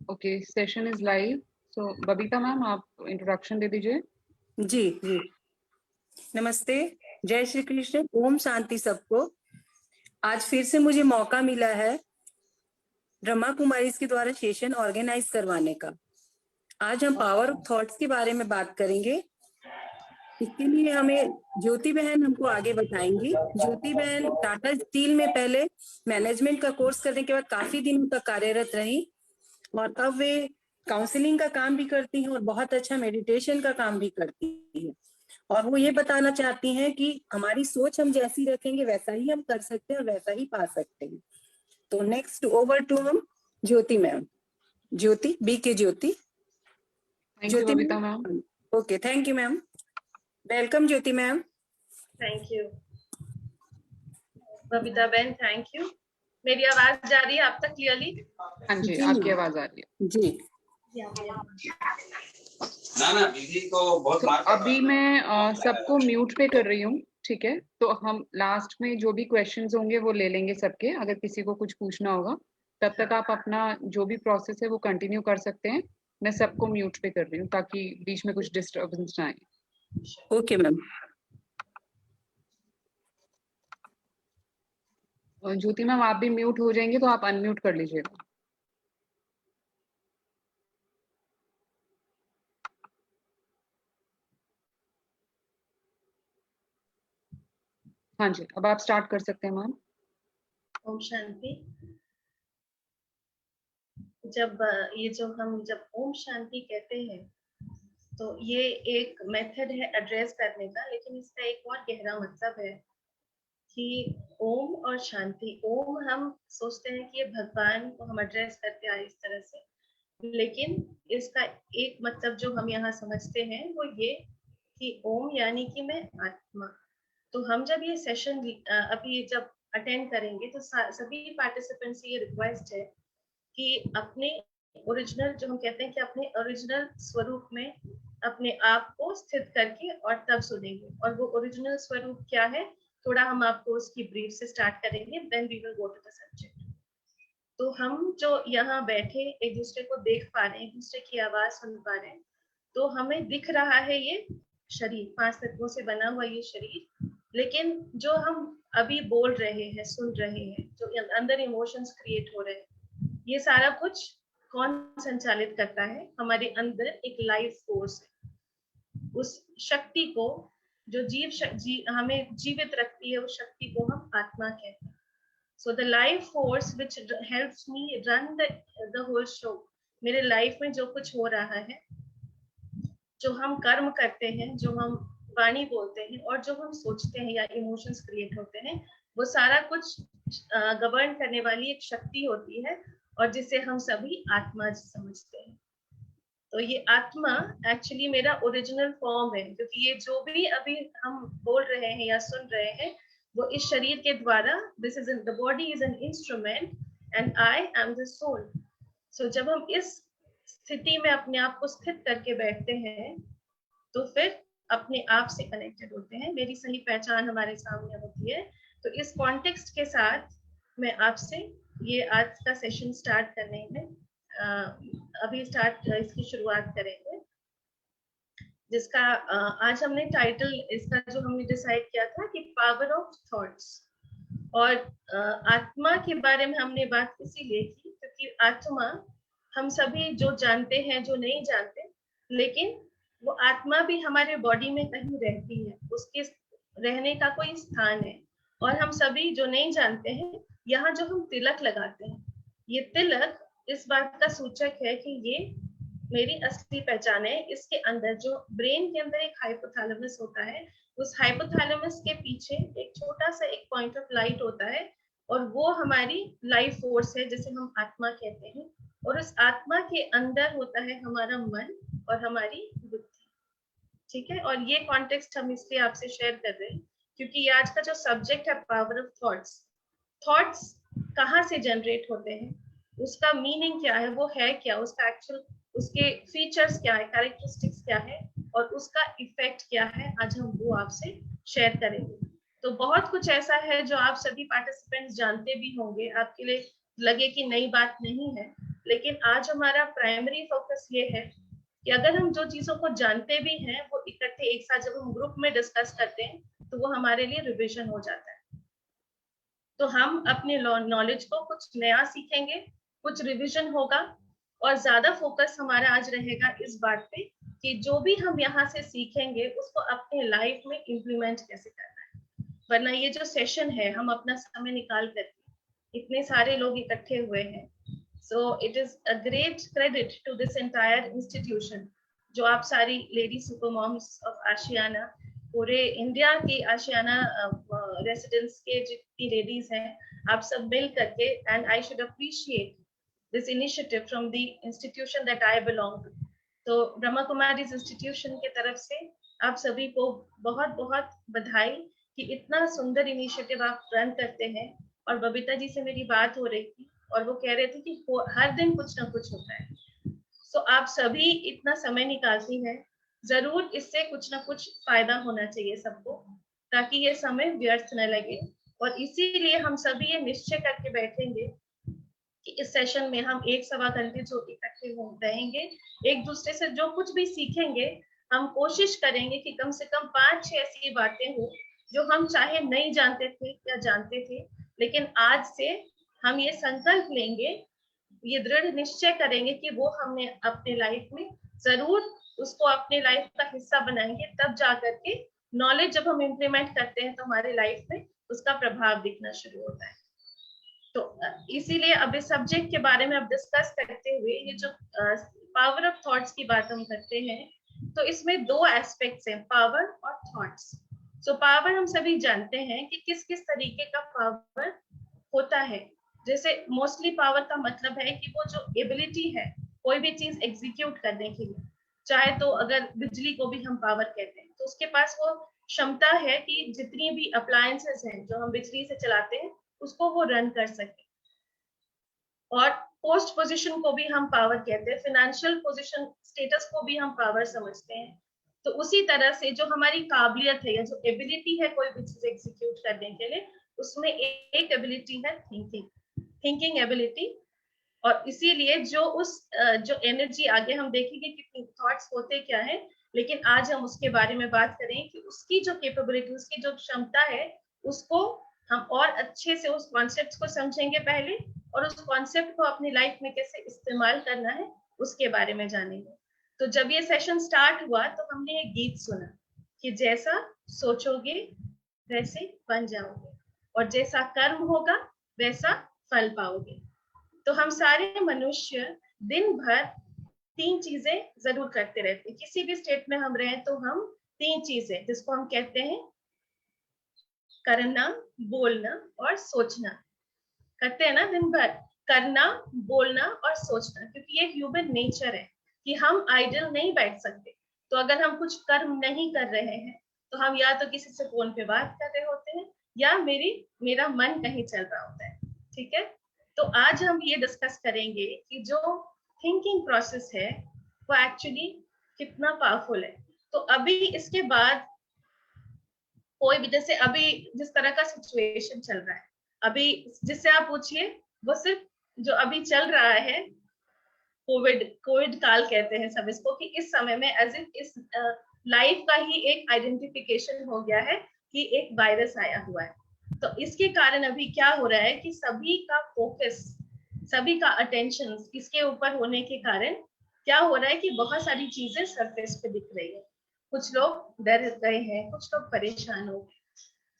Okay, session is live. So Babita ma'am, आप introduction दे दीजिए। जी जी, नमस्ते, जय श्री कृष्ण, ओम शांति सबको। आज फिर से मुझे मौका मिला है ब्रह्मा कुमारी के द्वारा सेशन ऑर्गेनाइज करवाने का। आज हम पावर ऑफ थॉट्स के बारे में बात करेंगे। इसके लिए हमें ज्योति बहन हमको आगे बताएंगी। ज्योति बहन टाटा स्टील में पहले मैनेजमेंट का कोर्स करने के बाद काफी दिनों तक कार्यरत रही और अब वे काउंसलिंग का काम भी करती हैं और बहुत अच्छा मेडिटेशन का काम भी करती हैं। और वो ये बताना चाहती हैं कि हमारी सोच हम जैसी रखेंगे वैसा ही हम कर सकते हैं और वैसा ही पा सकते हैं। तो नेक्स्ट ओवर टू हम ज्योति ma'am. Jyoti, B K Jyoti. Thank you Babita ma'am. Okay, thank you ma'am. Welcome Jyoti ma'am. Thank you Babita बहन, थैंक यू। मेरी आवाज जा रही है आप तक क्लियरली? हाँ जी, आपकी आवाज आ रही है जी। ना दीदी को बहुत तो अभी मैं सबको म्यूट पे कर रही हूँ, ठीक है? तो हम लास्ट में जो भी क्वेश्चंस होंगे वो ले लेंगे सबके, अगर किसी को कुछ पूछना होगा। तब तक आप अपना जो भी प्रोसेस है वो कंटिन्यू कर सकते हैं। मैं सबको म्यूट पे कर रही हूँ ताकि बीच में कुछ डिस्टर्बेंस ना आए। Okay ma'am. ज्योति मैम, आप भी म्यूट हो जाएंगे तो आप अनम्यूट कर लीजिएगा। हाँ जी, अब आप स्टार्ट कर सकते हैं मैम। ओम शांति। जब जब ओम शांति कहते हैं तो ये एक मेथड है एड्रेस करने का, लेकिन इसका एक और गहरा मतलब है कि ओम और शांति। ओम हम सोचते हैं कि ये भगवान को हम एड्रेस करते आए इस तरह से, लेकिन इसका एक मतलब जो हम यहाँ समझते हैं वो ये कि ओम यानी कि मैं आत्मा। तो हम जब ये सेशन अभी जब अटेंड करेंगे तो सभी पार्टिसिपेंट्स से ये रिक्वेस्ट है कि अपने ओरिजिनल, जो हम कहते हैं कि अपने ओरिजिनल स्वरूप में अपने आप को स्थित करके और तब सुनेंगे। और वो ओरिजिनल स्वरूप क्या है, थोड़ा हम आपको उसकी ब्रीफ से स्टार्ट करेंगे, then we will go to the subject. तो हम जो यहाँ बैठे एक दूसरे को देख पा रहे हैं, एक दूसरे की आवाज सुन पा रहे हैं, तो हमें दिख रहा है ये शरीर, 5 तत्वों से बना हुआ ये शरीर। लेकिन जो हम अभी बोल रहे हैं, सुन रहे हैं, जो अंदर इमोशंस क्रिएट हो रहे हैं, ये सारा कुछ कौन संचालित करता है? हमारे अंदर एक लाइफ फोर्स है। उस शक्ति को जो हमें जीवित रखती है, उस शक्ति को हम आत्मा कहते हैं। So the life force which helps me run the whole show, मेरे लाइफ में जो कुछ हो रहा है, जो हम कर्म करते हैं, जो हम वाणी बोलते हैं और जो हम सोचते हैं या इमोशंस क्रिएट होते हैं, वो सारा कुछ गवर्न करने वाली एक शक्ति होती है और जिसे हम सभी आत्मा समझते हैं। तो ये आत्मा एक्चुअली मेरा ओरिजिनल फॉर्म है, क्योंकि ये जो भी अभी हम बोल रहे हैं या सुन रहे हैं वो इस शरीर के द्वारा, this is the body is an instrument and I am the soul. So जब हम इस स्थिति में अपने आप को स्थित करके बैठते हैं तो फिर अपने आप से कनेक्टेड होते हैं, मेरी सही पहचान हमारे सामने होती है। तो इस कॉन्टेक्स्ट के साथ मैं आपसे ये आज का सेशन स्टार्ट करने में अभी इसकी शुरुआत करेंगे, जिसका आज हमने टाइटल इसका जो हमने डिसाइड किया था कि पावर ऑफ थॉट्स। और आत्मा के बारे में हमने बात इसीलिए की क्योंकि आत्मा हम सभी जो जानते हैं, जो नहीं जानते, लेकिन वो आत्मा भी हमारे बॉडी में कहीं रहती है, उसके रहने का कोई स्थान है। और हम सभी जो नहीं जानते हैं, यहाँ जो हम तिलक लगाते हैं, ये तिलक इस बात का सूचक है कि ये मेरी असली पहचान है। इसके अंदर जो ब्रेन के अंदर एक हाइपोथैलेमस होता है, उस हाइपोथैलेमस के पीछे एक छोटा सा एक पॉइंट ऑफ लाइट होता है और वो हमारी लाइफ फोर्स है जिसे हम आत्मा कहते हैं। और उस आत्मा के अंदर होता है हमारा मन और हमारी बुद्धि। ठीक है, और ये कॉन्टेक्स्ट हम इसलिए आपसे शेयर कर रहे हैं क्योंकि ये आज का जो सब्जेक्ट है पावर ऑफ थॉट्स। थॉट्स कहाँ से जनरेट होते हैं, उसका मीनिंग क्या है, वो है क्या, उसका एक्चुअल, उसके फीचर्स क्या है, कैरेक्टरिस्टिक्स क्या है और उसका इफेक्ट क्या है, आज हम वो आपसे शेयर करेंगे। तो बहुत कुछ ऐसा है जो आप सभी पार्टिसिपेंट्स जानते भी होंगे, आपके लिए लगे कि नई बात नहीं है, लेकिन आज हमारा प्राइमरी फोकस ये है कि अगर हम जो चीजों को जानते भी हैं वो इकट्ठे एक साथ जब हम ग्रुप में डिस्कस करते हैं तो वो हमारे लिए रिविजन हो जाता है। तो हम अपने नॉलेज को कुछ नया सीखेंगे, कुछ रिवीजन होगा, और ज्यादा फोकस हमारा आज रहेगा इस बात पे कि जो भी हम यहाँ से सीखेंगे उसको अपने लाइफ में इम्प्लीमेंट कैसे करना है। वरना ये जो सेशन है हम अपना समय निकाल करके इतने सारे लोग इकट्ठे हुए हैं, so it is a great credit to this entire institution, जो आप सारी lady super moms of Ashiyana, पूरे इंडिया के आशियाना रेसिडेंट्स के जितनी लेडीज हैं, आप सब मिल करके, and I should appreciate this initiative from the institution that I belong to. तो ब्रह्मा कुमारीज इंस्टीट्यूशन के तरफ से आप सभी को बहुत बहुत बधाई कि इतना सुंदर इनिशिएटिव आप रन करते हैं। और बबीता जी से मेरी बात हो रही थी और वो कह रहे थे कि हर दिन कुछ ना कुछ होता है। सो आप सभी इतना समय निकालती हैं, जरूर इससे कुछ ना कुछ फायदा होना चाहिए सबको, ताकि ये समय व्यर्थ न लगे। और इसीलिए हम सभी ये निश्चय करके बैठेंगे कि इस सेशन में हम 1-1.25 घंटे जो इकट्ठे रहेंगे, एक दूसरे से जो कुछ भी सीखेंगे, हम कोशिश करेंगे कि कम से कम 5-6 ऐसी बातें हो जो हम चाहे नहीं जानते थे या जानते थे, लेकिन आज से हम ये संकल्प लेंगे, ये दृढ़ निश्चय करेंगे कि वो हमने अपने लाइफ में जरूर उसको अपने लाइफ का हिस्सा बनाएंगे। तब जाकर के नॉलेज जब हम इम्प्लीमेंट करते हैं तो हमारे लाइफ में उसका प्रभाव दिखना शुरू होता है। तो इसीलिए अब इस सब्जेक्ट के बारे में अब डिस्कस करते हुए ये जो पावर ऑफ थॉट्स की बात हम करते हैं, तो इसमें 2 एस्पेक्ट्स हैं, पावर और थॉट्स। सो पावर हम सभी जानते हैं कि किस किस तरीके का पावर होता है। जैसे मोस्टली पावर का मतलब है कि वो जो एबिलिटी है कोई भी चीज एग्जीक्यूट करने के लिए, चाहे तो अगर बिजली को भी हम पावर कहते हैं, तो उसके पास वो क्षमता है कि जितनी भी अप्लायंसेस हैं जो हम बिजली से चलाते हैं उसको वो रन कर सके। और पोस्ट पोजीशन को भी हम पावर कहते हैं, फाइनेंशियल पोजीशन स्टेटस को भी हम पावर समझते हैं। तो उसी तरह से जो हमारी काबिलियत है या जो एबिलिटी है कोई भी चीज एग्जीक्यूट करने के लिए, उसमें एक एबिलिटी है थिंकिंग एबिलिटी। और इसीलिए जो उस जो एनर्जी, आगे हम देखेंगे कि थॉट्स होते क्या है, लेकिन आज हम उसके बारे में बात करें कि उसकी जो कैपेबिलिटी, उसकी जो क्षमता है, उसको हम और अच्छे से उस कॉन्सेप्ट को समझेंगे पहले, और उस कॉन्सेप्ट को अपनी लाइफ में कैसे इस्तेमाल करना है उसके बारे में जानेंगे। तो जब ये सेशन स्टार्ट हुआ तो हमने एक गीत सुना कि जैसा सोचोगे वैसे बन जाओगे, और जैसा कर्म होगा वैसा फल पाओगे। तो हम सारे मनुष्य दिन भर 3 चीजें जरूर करते रहते हैं। किसी भी स्टेट में हम रहे तो हम 3 चीजें, जिसको हम कहते हैं करना, बोलना और सोचना, करते हैं ना दिन भर, करना, बोलना और सोचना, क्योंकि ये ह्यूमन नेचर है कि हम आइडल नहीं बैठ सकते। तो अगर हम कुछ कर्म नहीं कर रहे हैं तो हम या तो किसी से फोन पे बात कर रहे होते हैं या मेरा मन कहीं चल रहा होता है। ठीक है, तो आज हम ये डिस्कस करेंगे कि जो थिंकिंग प्रोसेस है वो एक्चुअली कितना पावरफुल है। तो अभी इसके बाद कोई भी, जैसे अभी जिस तरह का सिचुएशन चल रहा है, अभी जिससे आप पूछिए, वो सिर्फ जो अभी चल रहा है, कोविड काल कहते हैं सब इसको, कि इस समय में एज इफ इस लाइफ का ही एक आइडेंटिफिकेशन हो गया है कि एक वायरस आया हुआ है। तो इसके कारण अभी क्या हो रहा है कि सभी का फोकस, सभी का अटेंशन इसके ऊपर होने के कारण क्या हो रहा है कि बहुत सारी चीजें सरफेस पे दिख रही है। कुछ लोग डर गए हैं, कुछ लोग परेशान हो गए।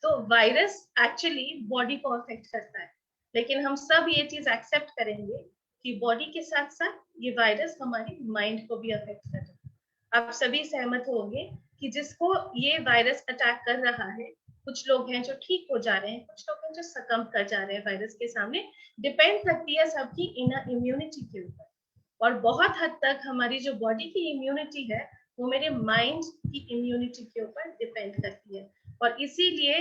तो वायरस एक्चुअली बॉडी को अफेक्ट करता है, लेकिन हम सब ये चीज एक्सेप्ट करेंगे कि बॉडी के साथ साथ ये वायरस हमारी माइंड को भी अफेक्ट कर रहा है। आप सभी सहमत होंगे कि जिसको ये वायरस अटैक कर रहा है, कुछ लोग हैं जो ठीक हो जा रहे हैं, कुछ लोग हैं जो सकम कर जा रहे हैं वायरस के सामने। डिपेंड करती है सबकी इनर इम्यूनिटी के ऊपर, और बहुत हद तक हमारी जो बॉडी की इम्यूनिटी है वो मेरे माइंड की इम्यूनिटी के ऊपर डिपेंड करती है। और इसीलिए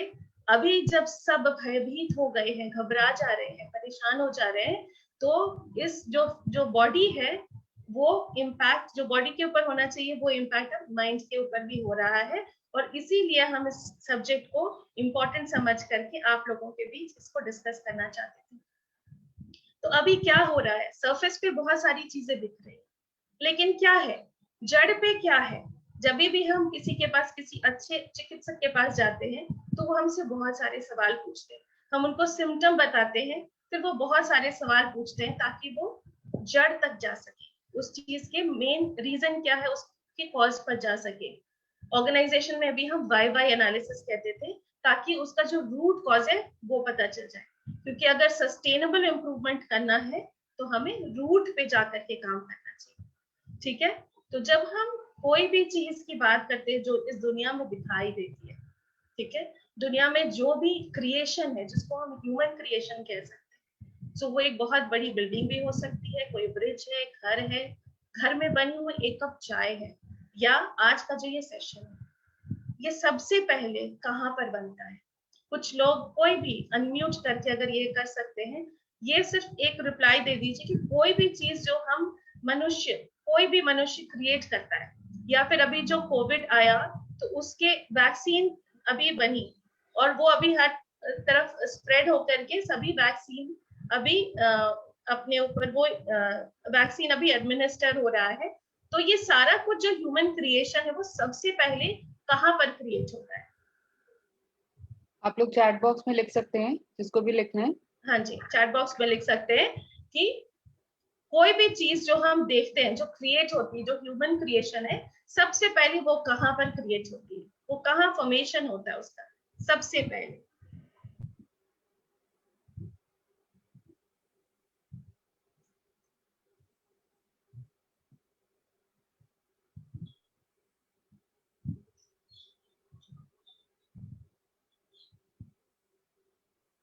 अभी जब सब भयभीत हो गए हैं, घबरा जा रहे हैं, परेशान हो जा रहे हैं, तो इस जो बॉडी है वो इम्पैक्ट जो बॉडी के ऊपर होना चाहिए वो इम्पैक्ट अब माइंड के ऊपर भी हो रहा है। और इसीलिए हम इस सब्जेक्ट को इम्पोर्टेंट समझ करके आप लोगों के बीच इसको डिस्कस करना चाहते थे। तो तो अभी क्या हो रहा है, सरफेस पे बहुत सारी चीजें दिख रही है, लेकिन क्या है जड़ पे क्या है? जब भी हम किसी के पास, किसी अच्छे चिकित्सक के पास जाते हैं तो वो हमसे बहुत सारे सवाल पूछते हैं, हम उनको सिम्टम बताते हैं, फिर वो बहुत सारे सवाल पूछते हैं ताकि वो जड़ तक जा सके, उस चीज के मेन रीजन क्या है उसके कॉज पर जा सके। ऑर्गेनाइजेशन में भी हम वाई एनालिसिस कहते थे, ताकि उसका जो रूट कॉज है वो पता चल जाए, क्योंकि अगर सस्टेनेबल इम्प्रूवमेंट करना है तो हमें रूट पे जाकर के काम करना चाहिए। ठीक है, तो जब हम कोई भी चीज की बात करते हैं जो इस दुनिया में दिखाई देती है, ठीक है, दुनिया में जो भी क्रिएशन है जिसको हम ह्यूमन क्रिएशन कह सकते हैं, सो वो एक बहुत बड़ी बिल्डिंग भी हो सकती है, कोई ब्रिज है, घर में बनी हुई एक कप चाय है, या आज का जो ये सेशन है, ये सबसे पहले कहाँ पर बनता है? कुछ लोग कोई भी अनम्यूट करके अगर ये कर सकते हैं, ये सिर्फ एक रिप्लाई दे दीजिए कि कोई भी चीज जो हम मनुष्य, कोई भी मनुष्य क्रिएट करता है, या फिर अभी जो कोविड आया तो उसके वैक्सीन अभी बनी और वो अभी हर तरफ स्प्रेड होकर के सभी वैक्सीन अभी अपने ऊपर वो वैक्सीन अभी एडमिनिस्टर हो रहा है। तो ये सारा कुछ जो ह्यूमन क्रिएशन है वो सबसे पहले कहाँ पर क्रिएट होता है? आप लोग चैट बॉक्स में लिख सकते हैं जिसको भी लिखना है। हाँ जी, चैट बॉक्स में लिख सकते हैं कि कोई भी चीज जो हम देखते हैं, जो क्रिएट होती है, जो ह्यूमन क्रिएशन है, सबसे पहले वो कहाँ पर क्रिएट होती है, वो कहाँ फॉर्मेशन होता है उसका सबसे पहले?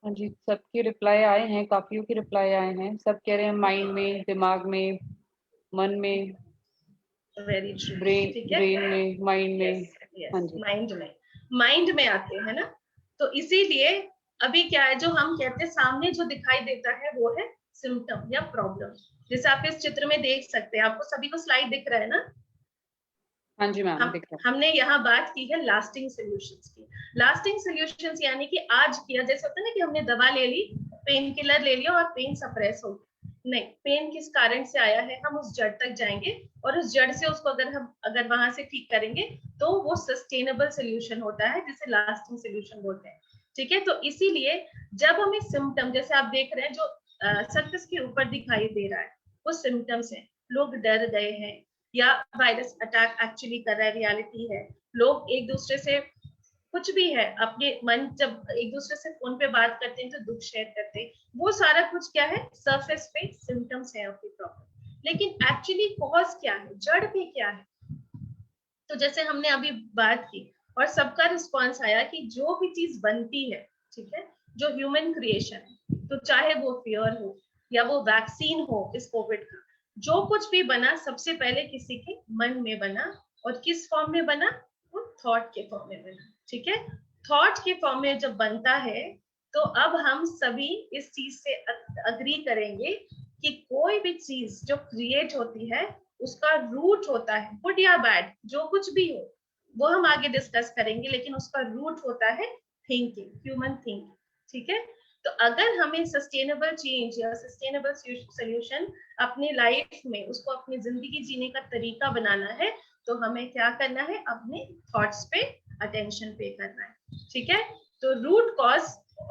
हाँ जी, सबके रिप्लाई आए हैं, काफियों के रिप्लाई आए हैं। सब कह रहे हैं माइंड में, दिमाग में, मन में, वेरी ट्रू। ठीक है, ब्रेन में, माइंड में। हाँ जी, माइंड में आते हैं ना, तो इसीलिए अभी क्या है जो हम कहते हैं सामने जो दिखाई देता है वो है सिम्टम या प्रॉब्लम। जैसे आप इस चित्र में देख सकते हैं, आपको सभी को स्लाइड दिख रहा है ना? हाँ जी मैम, दिख रहा है। हमने यहाँ बात की है लास्टिंग सॉल्यूशंस की। लास्टिंग सॉल्यूशंस यानी कि आज किया, जैसे होता है ना कि हमने दवा ले ली, पेन किलर ले लिया और पेन सप्रेस हो गया, नहीं, पेन किस कारण से आया है, हम उस जड़ तक जाएंगे और उस जड़ से उसको अगर वहां से ठीक करेंगे तो वो सस्टेनेबल सोल्यूशन होता है, जिसे लास्टिंग सोल्यूशन बोलते हैं। ठीक है, तो इसीलिए जब हमें सिम्टम, जैसे आप देख रहे हैं जो सरफेस के ऊपर दिखाई दे रहा है वो सिम्टम्स है, लोग डर गए हैं या वायरस अटैक एक्चुअली कर रहा है, रियलिटी है, लोग एक दूसरे से कुछ भी है अपने मन, जब एक दूसरे से फोन पे बात करते हैं तो दुख शेयर करते हैं, वो सारा कुछ क्या है, सरफेस पे सिम्टम्स है ऑफ द प्रॉब्लम, लेकिन एक्चुअली कॉज क्या है, जड़ पे क्या है? तो जैसे हमने अभी बात की और सबका रिस्पॉन्स आया कि जो भी चीज बनती है, ठीक है, जो ह्यूमन क्रिएशन है, तो चाहे वो फियर हो या वो वैक्सीन हो इस कोविड का, जो कुछ भी बना सबसे पहले किसी के मन में बना, और किस फॉर्म में बना, वो थॉट के फॉर्म में बना। ठीक है, थॉट के फॉर्म में जब बनता है तो अब हम सभी इस चीज से अग्री करेंगे कि कोई भी चीज जो क्रिएट होती है उसका रूट होता है, गुड या बैड, जो कुछ भी हो वो हम आगे डिस्कस करेंगे, लेकिन उसका रूट होता है थिंकिंग, ह्यूमन थिंकिंग। ठीक है, तो अगर हमें सस्टेनेबल चेंज या सस्टेनेबल सोल्यूशन अपनी लाइफ में, उसको अपनी जिंदगी जीने का तरीका बनाना है, तो हमें क्या करना है, अपने थॉट्स पे अटेंशन पे करना है। ठीक है, तो root cause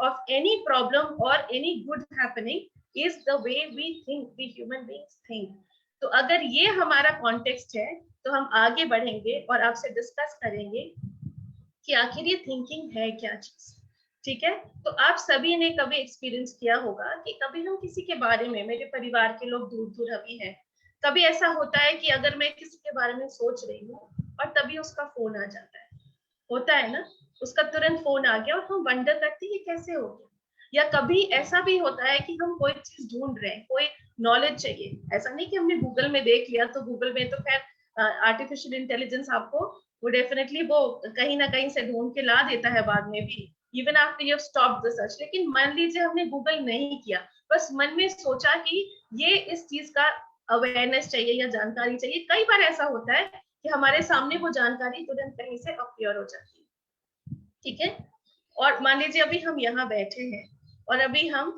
of any problem और any good happening is the way we think, we human beings think. तो अगर ये हमारा कॉन्टेक्स्ट है तो हम आगे बढ़ेंगे और आपसे डिस्कस करेंगे कि आखिर ये थिंकिंग है क्या चीज। ठीक है, तो आप सभी ने कभी एक्सपीरियंस किया होगा कि कभी हम किसी के बारे में, मेरे परिवार के लोग दूर दूर अभी हैं, कभी ऐसा होता है कि अगर मैं किसी के बारे में सोच रही हूँ और तभी उसका फोन आ जाता है, होता है ना, उसका तुरंत फोन आ गया और हम वंडर करते हैं ये कैसे हो गया। या कभी ऐसा भी होता है कि हम कोई चीज ढूंढ रहे हैं, कोई नॉलेज चाहिए, ऐसा नहीं कि हमने गूगल में देख लिया, तो गूगल में तो खैर आर्टिफिशियल इंटेलिजेंस आपको वो डेफिनेटली वो कहीं ना कहीं से ढूंढ के ला देता है बाद में भी, even after you stop the search. लेकिन मान लीजिए हमने गूगल नहीं किया, बस मन में सोचा कि ये इस चीज का अवेयरनेस चाहिए या जानकारी चाहिए, कई बार ऐसा होता है कि हमारे सामने वो जानकारी तुरंत कहीं से अपीयर हो जाती है। ठीक है, और मान लीजिए अभी हम यहाँ बैठे हैं और अभी हम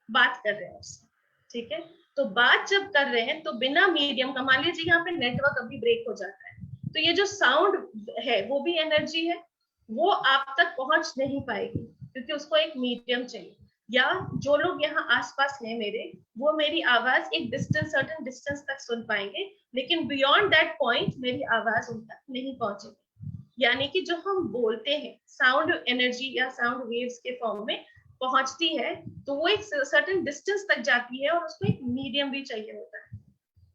बात कर रहे हैं उससे, ठीक है। तो बात जब कर रहे हैं तो बिना मीडियम का, मान लीजिए यहाँ पे नेटवर्क अभी ब्रेक हो जाता है, तो ये जो साउंड है वो भी एनर्जी है, वो आप तक पहुंच नहीं पाएगी क्योंकि उसको एक मीडियम चाहिए। या जो लोग यहाँ आसपास हैं मेरे, वो मेरी आवाज एक डिस्टेंस, सर्टेन डिस्टेंस तक सुन पाएंगे, लेकिन बियॉन्ड दैट पॉइंट मेरी आवाज उन तक नहीं पहुंचेगी। यानी कि जो हम बोलते हैं साउंड एनर्जी या साउंड वेव्स के फॉर्म में पहुंचती है, तो वो एक सर्टेन डिस्टेंस तक जाती है और उसको एक मीडियम भी चाहिए होता है।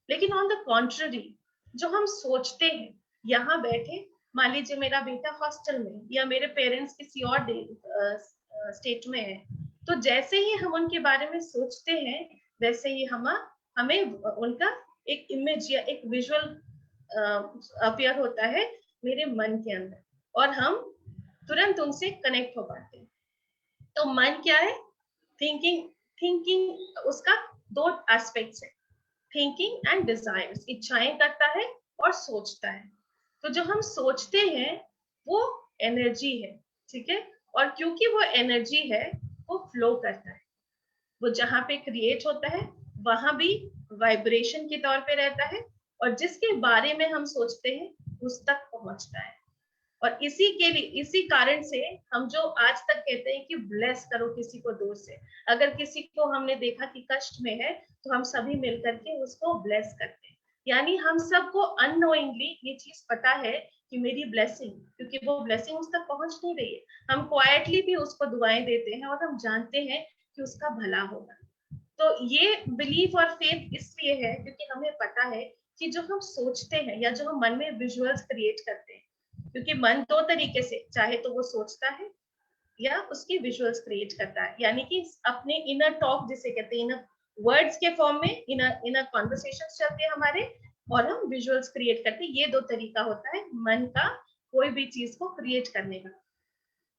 लेकिन ऑन द कॉन्ट्ररी, जो हम सोचते हैं यहाँ बैठे, मान लीजिए मेरा बेटा हॉस्टल में या मेरे पेरेंट्स किसी और स्टेट में है, तो जैसे ही हम उनके बारे में सोचते हैं वैसे ही हमें उनका एक इमेज या एक विजुअल अपीयर होता है मेरे मन के अंदर, और हम तुरंत उनसे कनेक्ट हो पाते हैं। तो मन क्या है? थिंकिंग उसका दो एस्पेक्ट्स है, थिंकिंग एंड डिजायर्स, इच्छाएं करता है और सोचता है। तो जो हम सोचते हैं वो एनर्जी है, ठीक है, और क्योंकि वो एनर्जी है वो फ्लो करता है, वो जहां पे क्रिएट होता है वहां भी वाइब्रेशन के तौर पे रहता है, और जिसके बारे में हम सोचते हैं उस तक पहुंचता है। और इसी कारण से हम जो आज तक कहते हैं कि ब्लेस करो किसी को दूर से, अगर किसी को हमने देखा कि कष्ट में है तो हम सभी मिलकर के उसको ब्लेस करते हैं। यानी हम सबको अननोइंगली ये चीज पता है कि मेरी ब्लेसिंग, क्योंकि वो ब्लेसिंग उस तक पहुंच नहीं रही है, हम क्वाइटली भी उसको दुआएं देते हैं और हम जानते हैं कि उसका भला होगा। तो ये बिलीफ और फेथ इसलिए है क्योंकि हमें पता है कि जो हम सोचते हैं या जो हम मन में विजुअल्स क्रिएट करते हैं, क्योंकि मन दो तरीके से, चाहे तो वो सोचता है या उसकी विजुअल्स क्रिएट करता है, यानी कि अपने इनर टॉक जिसे कहते हैं, इनर वर्ड्स के फॉर्म में इनर कॉन्वर्सेशंस चलते हैं हमारे, और हम विजुअल्स क्रिएट करते हैं। ये दो तरीका होता है मन का कोई भी चीज को क्रिएट करने का।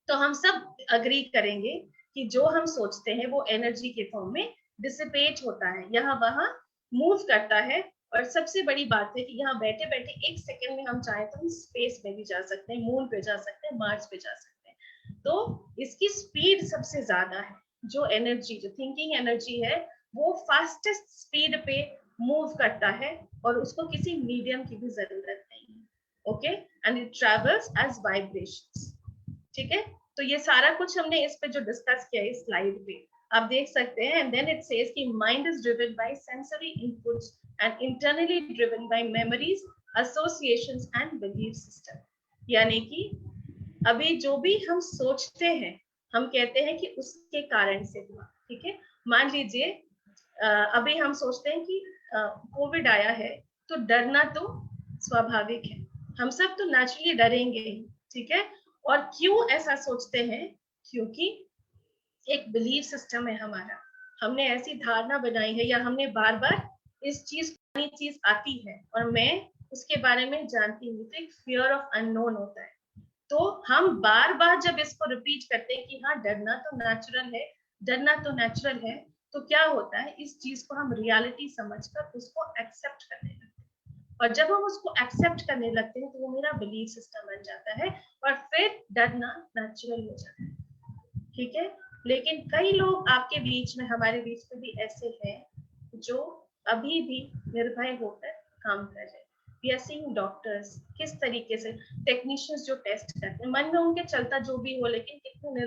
तो हम सब अग्री करेंगे कि जो हम सोचते हैं वो एनर्जी के फॉर्म में डिसिपेट होता है, यहाँ वहां मूव करता है। और सबसे बड़ी बात है कि यहाँ बैठे बैठे एक सेकंड में हम चाहे तो हम स्पेस में भी जा सकते हैं, मून पे जा सकते हैं, मार्स पे जा सकते हैं। तो इसकी स्पीड सबसे ज्यादा है। जो एनर्जी, जो थिंकिंग एनर्जी है, वो फास्टेस्ट स्पीड पे मूव करता है और उसको किसी मीडियम की भी जरूरत नहीं है। Okay, and it travels as vibrations. ठीक है, तो ये सारा कुछ हमने इस पे जो डिस्कस किया है इस स्लाइड पे आप देख सकते हैं। एंड देन इट सेज कि mind is driven by sensory inputs and internally driven by memories, associations and belief system. यानी कि अभी जो भी हम सोचते हैं हम कहते हैं कि उसके कारण से हुआ। ठीक है, मान लीजिए अभी हम सोचते हैं कि कोविड आया है, तो डरना तो स्वाभाविक है, हम सब तो नेचुरली डरेंगे ही। ठीक है, और क्यों ऐसा सोचते हैं? क्योंकि एक बिलीफ सिस्टम है हमारा, हमने ऐसी धारणा बनाई है, या हमने बार बार इस चीज आती है और मैं उसके बारे में जानती हूँ, तो एक फियर ऑफ अननोन होता है। तो हम बार बार जब इसको रिपीट करते हैं कि हाँ डरना तो नेचुरल है, डरना तो नेचुरल है, तो क्या होता है, इस चीज को हम रियलिटी समझकर उसको एक्सेप्ट करने लगते हैं। और जब हम उसको एक्सेप्ट करने लगते हैं तो वो मेरा बिलीफ सिस्टम बन जाता है और फिर डरना नेचुरल हो जाता है। ठीक है, लेकिन कई लोग आपके बीच में, हमारे बीच में भी ऐसे हैं जो अभी भी निर्भय होकर काम कर रहे हैं। वी आर सीइंग डॉक्टर्स किस तरीके से, टेक्नीशियंस जो टेस्ट करते हैं, मन में उनके चलता जो भी हो, लेकिन कितने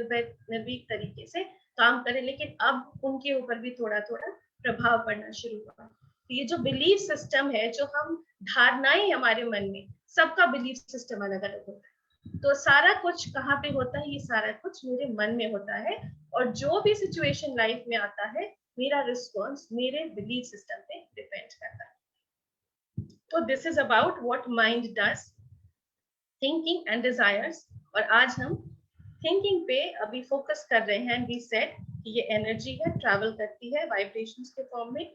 निर्भीक तरीके से काम करें, लेकिन अब उनके ऊपर भी थोड़ा थोड़ा प्रभाव पड़ना शुरू हुआ। तो ये जो बिलीफ सिस्टम है, जो हम धारणाएं हमारे मन में, सबका बिलीफ सिस्टम अलग अलग होता है। तो सारा कुछ कहाँ पे होता है? ये सारा कुछ मेरे मन में होता है, और जो भी सिचुएशन लाइफ में आता है मेरा रिस्पॉन्स मेरे बिलीफ सिस्टम पे डिपेंड करता है। तो this is about what mind does, thinking and desires. और आज हम थिंकिंग पे अभी फोकस कर रहे हैं। वी सेड कि ये एनर्जी है, ट्रैवल करती है वाइब्रेशंस के फॉर्म में,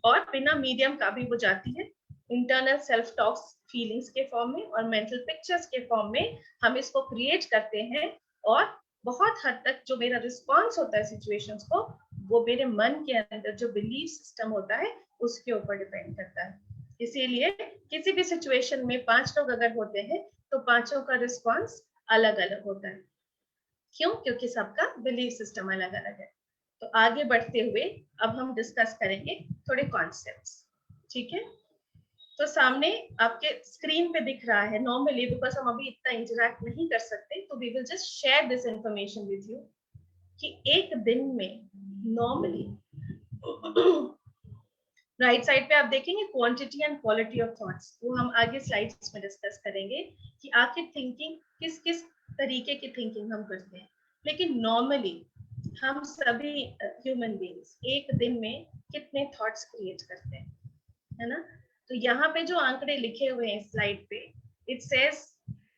और बिना मीडियम का भी वो जाती है इंटरनल सेल्फ टॉक्स, फीलिंग्स के फॉर्म में और मेंटल पिक्चर्स के फॉर्म में हम इसको क्रिएट करते हैं। और बहुत हद तक जो मेरा रिस्पॉन्स होता है सिचुएशंस को, वो मेरे मन के अंदर जो बिलीफ सिस्टम होता है उसके ऊपर डिपेंड करता है। इसीलिए किसी भी सिचुएशन में 5 लोग अगर होते हैं तो पांचों का रिस्पॉन्स अलग अलग होता है। क्यों? क्योंकि सबका बिलीफ सिस्टम अलग अलग है। तो आगे बढ़ते हुए अब हम डिस्कस करेंगे थोड़े कॉन्सेप्ट्स, ठीक है। तो सामने आपके स्क्रीन पे दिख रहा है, नॉर्मली बिकॉज हम अभी इतना इंटरेक्ट नहीं कर सकते, तो we will just share this information with you कि एक दिन में नॉर्मली राइट साइड पे आप देखेंगे quantity and quality of thoughts, वो हम आगे स्लाइड्स में डिस्कस करेंगे कि आखिर थिंकिंग किस किस तरीके की थिंकिंग हम करते हैं। लेकिन नॉर्मली हम सभी ह्यूमन बीइंग्स एक दिन में कितने थॉट्स क्रिएट करते हैं, है ना। तो यहाँ पे जो आंकड़े लिखे हुए हैं स्लाइड पे, it says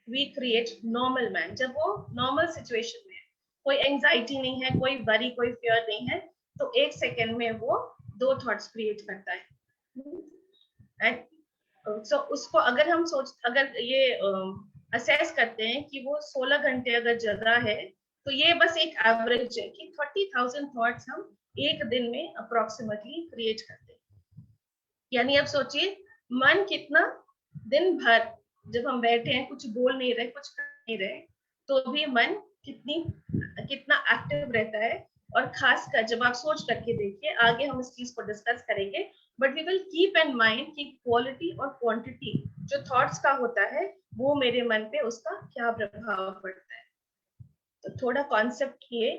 we create normal man, जब वो नॉर्मल सिचुएशन में है, कोई एंजाइटी नहीं है, कोई वरी, कोई फियर नहीं है, तो एक सेकेंड में वो 2 थॉट्स क्रिएट करता है। एंड सो उसको अगर हम अगर ये असेस करते हैं कि वो 16 घंटे अगर जगा है, तो ये बस एक एवरेज है कि 30,000 थॉट्स हम एक दिन में अप्रोक्सीमेटली क्रिएट करते हैं। यानी अब सोचिए मन कितना दिन भर जब हम बैठे हैं, कुछ बोल नहीं रहे, कुछ कर नहीं रहे, तो भी मन कितना एक्टिव रहता है। और खासकर जब आप सोच करके देखिए, आगे हम इस चीज को डिस्कस करेंगे, but we will keep in mind कि क्वालिटी और क्वांटिटी जो थॉट्स का होता है, वो मेरे मन पे उसका क्या प्रभाव पड़ता है। तो थोड़ा कॉन्सेप्ट ये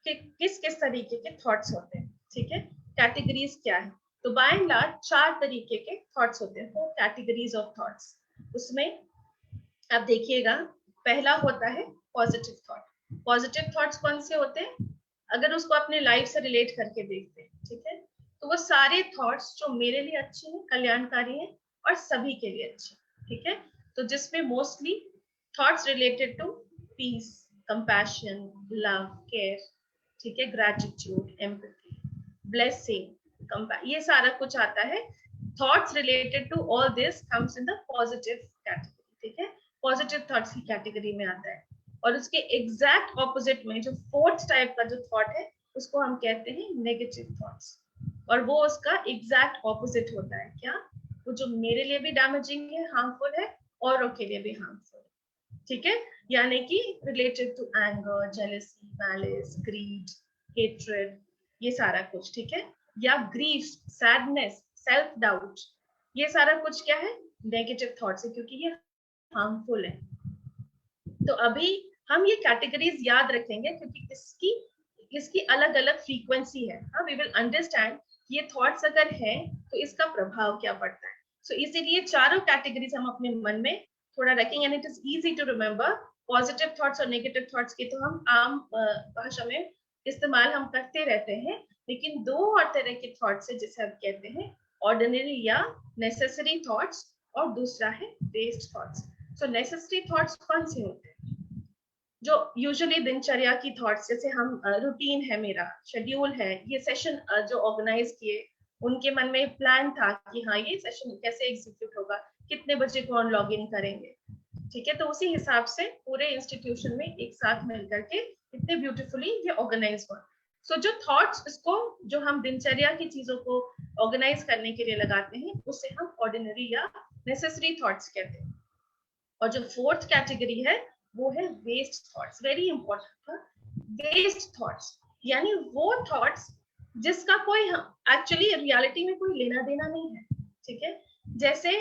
कि किस किस तरीके के थॉट्स होते हैं, ठीक है, कैटेगरीज क्या है। तो बाय एंड लार्ज 4 तरीके के थॉट्स होते हैं, 4 कैटेगरीज ऑफ थॉट्स। उसमें आप देखिएगा, पहला होता है पॉजिटिव थॉट। पॉजिटिव थॉट्स कौन से होते हैं, अगर उसको अपने लाइफ से रिलेट करके देखते हैं, ठीक है, तो वो सारे थॉट्स जो मेरे लिए अच्छे हैं, कल्याणकारी हैं और सभी के लिए अच्छे, ठीक है। तो जिसमें mostly thoughts related to peace, compassion, love, care, ठीक है, ग्रेटिट्यूड, एम्पैथी, ब्लेसिंग, ये सारा कुछ आता है। Thoughts related to all this comes in the positive category, ठीक है, पॉजिटिव थॉट्स की कैटेगरी में आता है। और उसके एग्जैक्ट ऑपोजिट में जो 4th टाइप का जो थॉट है, उसको हम कहते हैं नेगेटिव थॉट्स। और वो उसका एग्जैक्ट ऑपोजिट होता है, क्या, वो जो मेरे लिए भी डैमेजिंग है, हार्मफुल है, औरों के लिए भी हार्मफुल है, ठीक है। यानी कि related to anger, jealousy, malice, greed, hatred, ये सारा कुछ, ठीक है। या ग्रीफ, सैडनेस, सेल्फ डाउट, ये सारा कुछ क्या है, नेगेटिव थॉट्स है, क्योंकि ये हार्मफुल है। तो अभी हम ये कैटेगरीज याद रखेंगे क्योंकि इसकी अलग अलग फ्रीक्वेंसी है। हाँ, वी विल अंडरस्टैंड ये थॉट्स अगर है तो इसका प्रभाव क्या पड़ता है। सो इसीलिए चारों कैटेगरीज हम अपने मन में थोड़ा रखेंगे, and it is easy to remember. Positive thoughts और नेगेटिव थॉट्स की तो हम आम भाषा में इस्तेमाल हम करते रहते हैं, लेकिन 2 और तरह के थॉट्स है जिसे हम कहते हैं ऑर्डिनरी या नेसेसरी थॉट्स, और दूसरा है waste thoughts. So necessary thoughts कौन से होते हैं, जो यूजुअली दिनचर्या की थॉट्स, जैसे हम रूटीन है, मेरा शेड्यूल है, ये सेशन जो ऑर्गेनाइज किए, उनके मन में प्लान था कि हाँ ये सेशन कैसे एग्जीक्यूट होगा, कितने बजे कौन लॉग इन करेंगे, ठीक है। तो उसी हिसाब से पूरे इंस्टीट्यूशन में एक साथ मिलकर के इतने ब्यूटीफुली ये ऑर्गेनाइज हुआ। सो जो थॉट्स, इसको जो हम दिनचर्या की चीजों को ऑर्गेनाइज करने के लिए लगाते हैं, उसे हम ऑर्डिनरी या नेसेसरी थॉट्स कहते हैं। और जो 4th कैटेगरी है वो है waste thoughts. Very important, waste thoughts यानी वो थॉट्स जिसका कोई एक्चुअली रियलिटी में कोई लेना देना नहीं है, ठीक है। जैसे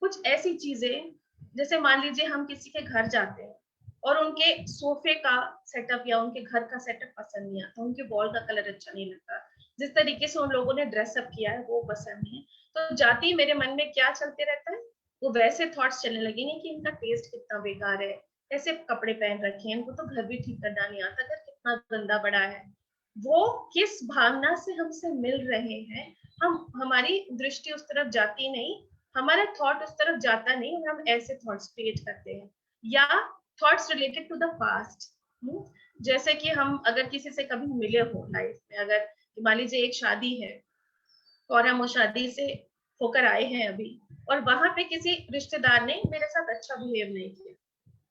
कुछ ऐसी चीजें, जैसे मान लीजिए हम किसी के घर जाते हैं और उनके सोफे का सेटअप या उनके घर का सेटअप पसंद नहीं आता, उनके वॉल का कलर अच्छा नहीं लगता, जिस तरीके से उन लोगों ने ड्रेसअप किया है वो पसंद नहीं है, तो जाते ही मेरे मन में क्या चलते रहता है, वो वैसे थॉट्स चलने लगेंगे कि इनका टेस्ट कितना बेकार है, ऐसे कपड़े पहन रखे हैं, इनको तो घर भी ठीक करना नहीं आता, घर कितना गंदा बड़ा है। वो किस भावना से हमसे मिल रहे हैं, हमारी दृष्टि उस तरफ जाती नहीं, हमारा थॉट उस तरफ जाता नहीं, और हम ऐसे थॉट्स क्रिएट करते हैं। या thoughts related to the past, जैसे कि हम अगर किसी से कभी मिले हो लाइफ में, अगर मान लीजिए एक शादी है और हम उस शादी से होकर आए हैं अभी, और वहां पे किसी रिश्तेदार ने मेरे साथ अच्छा बिहेव नहीं किया,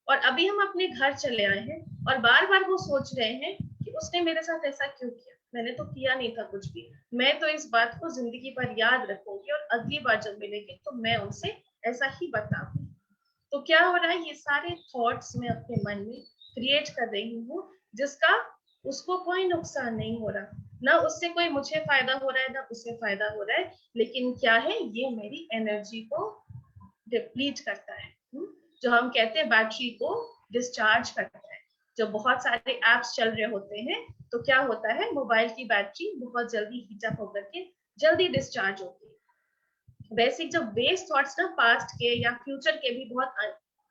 और अभी हम अपने घर चले आए हैं और बार बार वो सोच रहे हैं कि उसने मेरे साथ ऐसा क्यों किया, मैंने तो किया नहीं था कुछ भी, मैं तो इस बात को जिंदगी भर याद रखूंगी और अगली बार जब मिलेंगे तो मैं उनसे ऐसा ही बताऊंगी। तो क्या हो रहा है, ये सारे थॉट्स मैं अपने मन में क्रिएट कर रही हूँ, जिसका उसको कोई नुकसान नहीं हो रहा, ना उससे कोई मुझे फायदा हो रहा है ना उससे फायदा हो रहा है, लेकिन क्या है, ये मेरी एनर्जी को डिप्लीट करता है। जो हम कहते हैं बैटरी को डिस्चार्ज करता है। जब बहुत सारे एप्स चल रहे होते हैं तो क्या होता है, मोबाइल की बैटरी बहुत जल्दी हीटअप होकर के जल्दी डिस्चार्ज होती है। बेसिक जब वेस्ट थॉट्स ना पास्ट के या फ्यूचर के भी बहुत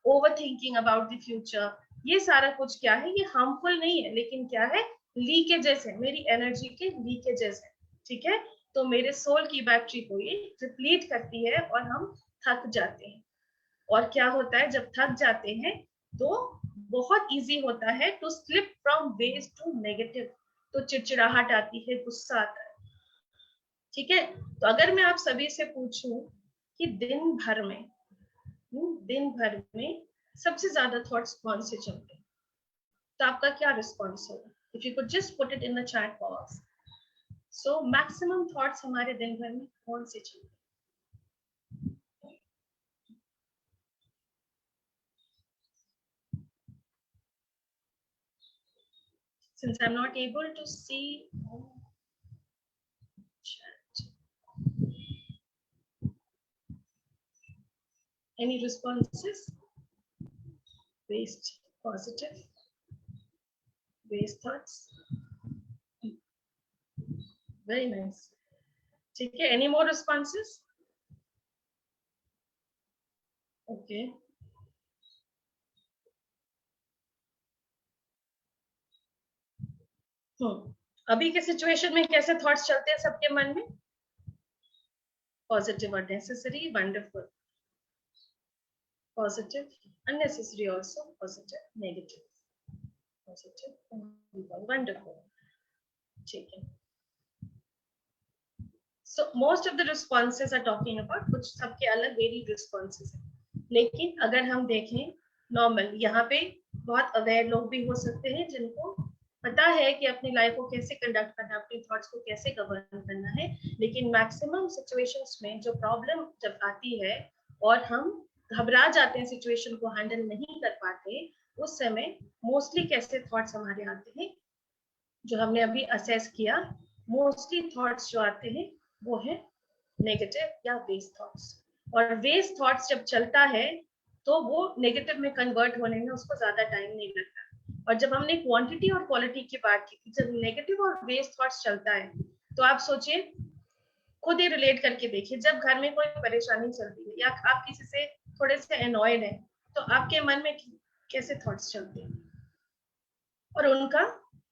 over thinking about the future, ये सारा कुछ क्या है, ये हार्मफुल नहीं है, लेकिन क्या है, लीकेजेस है, मेरी एनर्जी के लीकेजेस है। ठीक है, तो मेरे सोल की बैटरी को ये डिप्लीट करती है और हम थक जाते हैं। और क्या होता है, जब थक जाते हैं तो बहुत इजी होता है to slip from waste to negative. तो चिड़चिड़ाहट आती है, गुस्सा आता है। ठीक है, तो अगर मैं आप सभी से पूछूं कि दिन भर में सबसे ज्यादा थॉट्स कौन से चलते हैं, तो आपका क्या रिस्पॉन्स होगा? If you could just put it in the chat box. So maximum thoughts हमारे दिन भर में कौन से चलते हैं? Since I'm not able to see chat. Any responses? Waste, positive, waste thoughts. Very nice. ठीक है, any more responses? Okay. अभी के सिचुएशन में कैसे थॉट्स चलते हैं सबके मन में? पॉजिटिव और necessary, wonderful. Positive, unnecessary also, positive, negative, positive, wonderful. ठीक है। So most of the responses are talking about, कुछ सबके अलग वेरिड responses हैं, लेकिन अगर हम देखें नॉर्मल, यहाँ पे बहुत अवेयर लोग भी हो सकते हैं जिनको पता है कि अपनी लाइफ को कैसे कंडक्ट करना है, अपने थॉट्स को कैसे गवर्न करना है, लेकिन मैक्सिमम सिचुएशंस में जो प्रॉब्लम जब आती है और हम घबरा जाते हैं, सिचुएशन को हैंडल नहीं कर पाते, उस समय मोस्टली कैसे थॉट्स हमारे आते हैं, जो हमने अभी असेस किया, मोस्टली थॉट्स जो आते हैं वो है नेगेटिव या वेस्ट थॉट्स। और वेस्ट थॉट्स जब चलता है तो वो नेगेटिव में कन्वर्ट होने में उसको ज्यादा टाइम नहीं लगता। और जब हमने क्वांटिटी और क्वालिटी की बात की थी, जब नेगेटिव और वेस्ट थॉट्स चलता है तो आप सोचिए, खुद ही रिलेट करके देखिए, जब घर में कोई परेशानी चलती है या आप किसी से थोड़े से एनॉयड है, तो आपके मन में कैसे थॉट्स चलते हैं, और उनका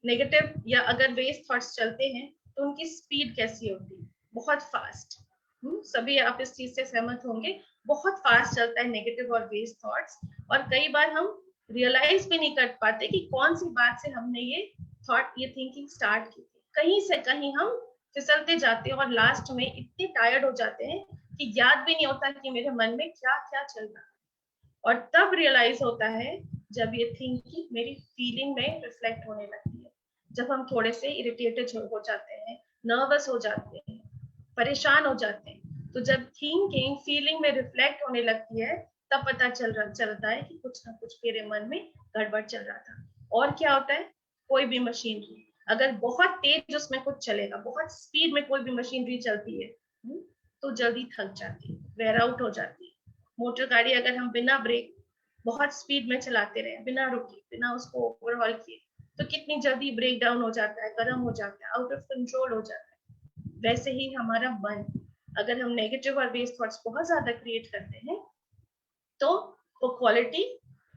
नेगेटिव या अगर वेस्ट थॉट्स चलते हैं तो उनकी स्पीड कैसी होती है? बहुत फास्ट। सभी आप इस चीज से सहमत होंगे, बहुत फास्ट चलता है नेगेटिव और वेस्ट थॉट्स। और कई बार हम रियलाइज भी नहीं कर पाते कि कौन सी बात से हमने ये थॉट, ये थिंकिंग स्टार्ट की थी। कहीं से कहीं हम फिसलते जाते हैं और लास्ट में इतने टायर्ड हो जाते हैं कि याद भी नहीं होता कि मेरे मन में क्या क्या चल रहा है। और तब रियलाइज होता है जब ये थिंकिंग मेरी फीलिंग में रिफ्लेक्ट होने लगती है, जब हम थोड़े से इरिटेटेड हो जाते हैं, नर्वस हो जाते हैं, परेशान हो जाते हैं, तो जब थिंकिंग फीलिंग में रिफ्लेक्ट होने लगती है तब पता चलता है कि कुछ ना कुछ मेरे मन में गड़बड़ चल रहा था। और क्या होता है, कोई भी मशीनरी अगर बहुत तेज उसमें कुछ चलेगा, बहुत स्पीड में कोई भी मशीनरी चलती है, तो जल्दी थक जाती है, वेयर आउट हो जाती है। मोटर गाड़ी अगर हम बिना ब्रेक बहुत स्पीड में चलाते रहे, बिना रुके, बिना उसको ओवरहॉल किए, तो कितनी जल्दी ब्रेक डाउन हो जाता है, गर्म हो जाता है, आउट ऑफ कंट्रोल हो जाता है। वैसे ही हमारा मन, अगर हम नेगेटिव और वेस्ट थॉट्स बहुत ज्यादा क्रिएट करते हैं तो वो क्वालिटी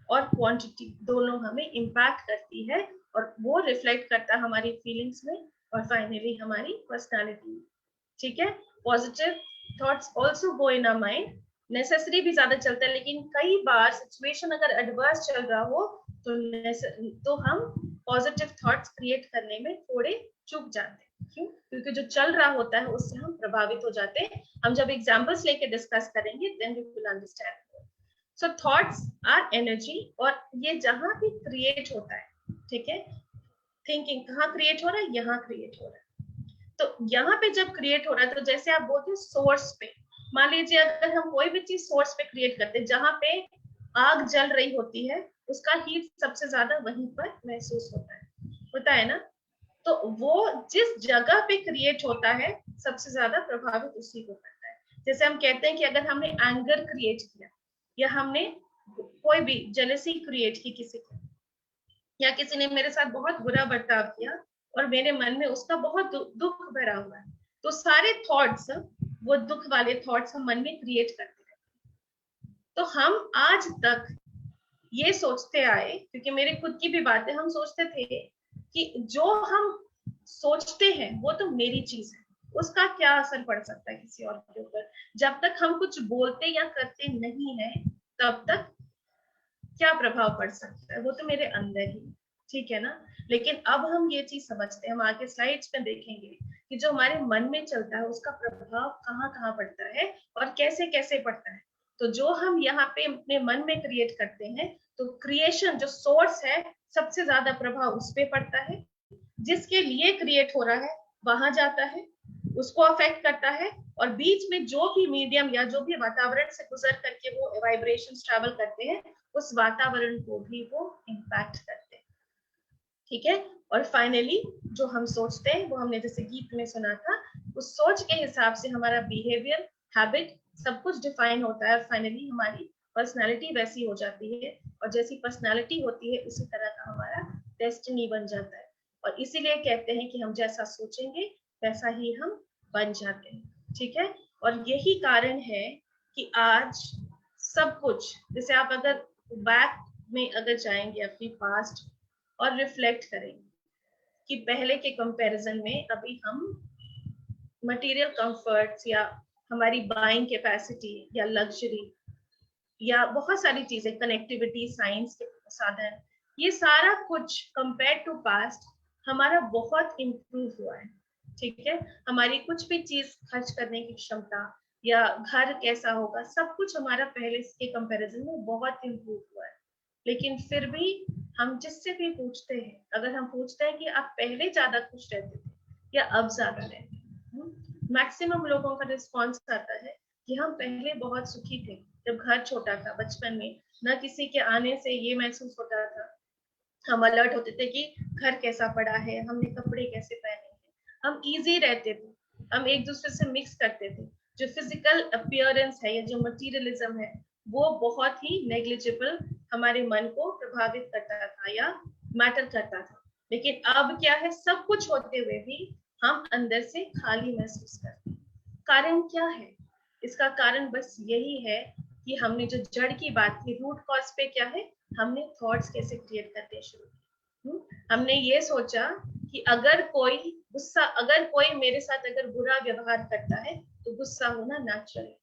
और क्वांटिटी दोनों हमें इम्पैक्ट करती है, और वो रिफ्लेक्ट करता है हमारी फीलिंग्स में और फाइनली हमारी पर्सनालिटी में। ठीक है, positive thoughts also go in a mind, necessary भी ज्यादा चलता है, लेकिन कई बार सिचुएशन अगर एडवर्स चल रहा हो तो हम पॉजिटिव थॉट्स क्रिएट करने में थोड़े चूक जाते हैं। क्यों? क्योंकि जो चल रहा होता है उससे हम प्रभावित हो जाते हैं। हम जब एग्जांपल्स लेके डिस्कस करेंगे then we will understand. So thoughts are energy, और ये जहां भी क्रिएट होता है, ठीक है, थिंकिंग कहाँ क्रिएट हो रहा है? यहाँ क्रिएट हो रहा है। तो यहाँ पे जब क्रिएट हो रहा है, तो जैसे आप बोलते हैं सोर्स पे, मान लीजिए अगर हम कोई भी चीज सोर्स पे क्रिएट करते हैं, जहां पे आग जल रही होती है, उसका हीट सबसे ज्यादा वहीं पर महसूस होता है ना? तो वो जिस जगह पे क्रिएट होता है सबसे ज्यादा प्रभावित उसी को करता है। जैसे हम कहते हैं कि अगर हमने एंगर क्रिएट किया या हमने कोई भी जेलसी क्रिएट की किसी को, या किसी ने मेरे साथ बहुत बुरा बर्ताव किया और मेरे मन में उसका बहुत दुख भरा हुआ है, तो सारे थॉट्स, वो दुख वाले थॉट्स हम मन में क्रिएट करते हैं। तो हम आज तक ये सोचते आए, क्योंकि मेरे खुद की भी बातें, हम सोचते थे कि जो हम सोचते हैं वो तो मेरी चीज है, उसका क्या असर पड़ सकता है किसी और के ऊपर। जब तक हम कुछ बोलते या करते नहीं है तब तक क्या प्रभाव पड़ सकता है, वो तो मेरे अंदर ही, ठीक है ना। लेकिन अब हम ये चीज समझते हैं, हम आगे स्लाइड्स में देखेंगे कि जो हमारे मन में चलता है उसका प्रभाव कहाँ कहाँ पड़ता है और कैसे कैसे पड़ता है। तो जो हम यहाँ पे अपने मन में क्रिएट करते हैं, तो क्रिएशन जो सोर्स है सबसे ज्यादा प्रभाव उस पर पड़ता है, जिसके लिए क्रिएट हो रहा है वहां जाता है, उसको अफेक्ट करता है, और बीच में जो भी मीडियम या जो भी वातावरण से गुजर करके वो वाइब्रेशंस ट्रैवल करते हैं, उस वातावरण को भी वो इम्पैक्ट करते हैं, ठीक है। और फाइनली जो हम सोचते हैं वो हमने जैसे गीत में सुना था, उस सोच के हिसाब से हमारा बिहेवियर, हैबिट सब कुछ डिफाइन होता है, और फाइनली हमारी पर्सनालिटी वैसी हो जाती है, और जैसी पर्सनालिटी होती है उसी तरह का हमारा डेस्टिनी बन जाता है। और इसीलिए कहते हैं कि हम जैसा सोचेंगे वैसा ही हम बन जाते हैं, ठीक है। और यही कारण है कि आज सब कुछ, जैसे आप अगर बैक में अगर जाएंगे अपनी पास्ट और रिफ्लेक्ट करेंगे कि पहले के कंपैरिजन में अभी हम मटेरियल कंफर्ट्स या हमारी बाइंग कैपेसिटी या लग्जरी या बहुत सारी चीजें, कनेक्टिविटी, साइंस के साधन, ये सारा कुछ कंपेयर टू पास्ट हमारा बहुत इम्प्रूव हुआ है, ठीक है। हमारी कुछ भी चीज खर्च करने की क्षमता या घर कैसा होगा, सब कुछ हमारा पहले के कंपैरिजन में बहुत इम्प्रूव हुआ है। लेकिन फिर भी हम जिससे भी पूछते हैं, अगर हम पूछते हैं कि आप पहले ज्यादा खुश रहते थे या अब ज्यादा रहते हैं, मैक्सिमम लोगों का रिस्पॉन्स आता है कि हम पहले बहुत सुखी थे, जब घर छोटा था, बचपन में न किसी के आने से ये महसूस होता था, हम अलर्ट होते थे कि घर कैसा पड़ा है, हमने कपड़े कैसे पहने हैं, हम इजी रहते थे, हम एक दूसरे से मिक्स करते थे। जो फिजिकल अपीयरेंस है या जो मटीरियलिज्म है वो बहुत ही नेग्लिजिबल हमारे मन को प्रभावित करता था या मैटर करता था। लेकिन अब क्या है, सब कुछ होते हुए भी हम अंदर से खाली महसूस करते हैं। कारण क्या है? इसका कारण बस यही है कि हमने जो जड़ की बात की, रूट कॉज पे क्या है, हमने थॉट्स कैसे क्रिएट करने शुरू किए। हमने ये सोचा कि अगर कोई मेरे साथ अगर बुरा व्यवहार करता है तो गुस्सा होना नेचुरल है,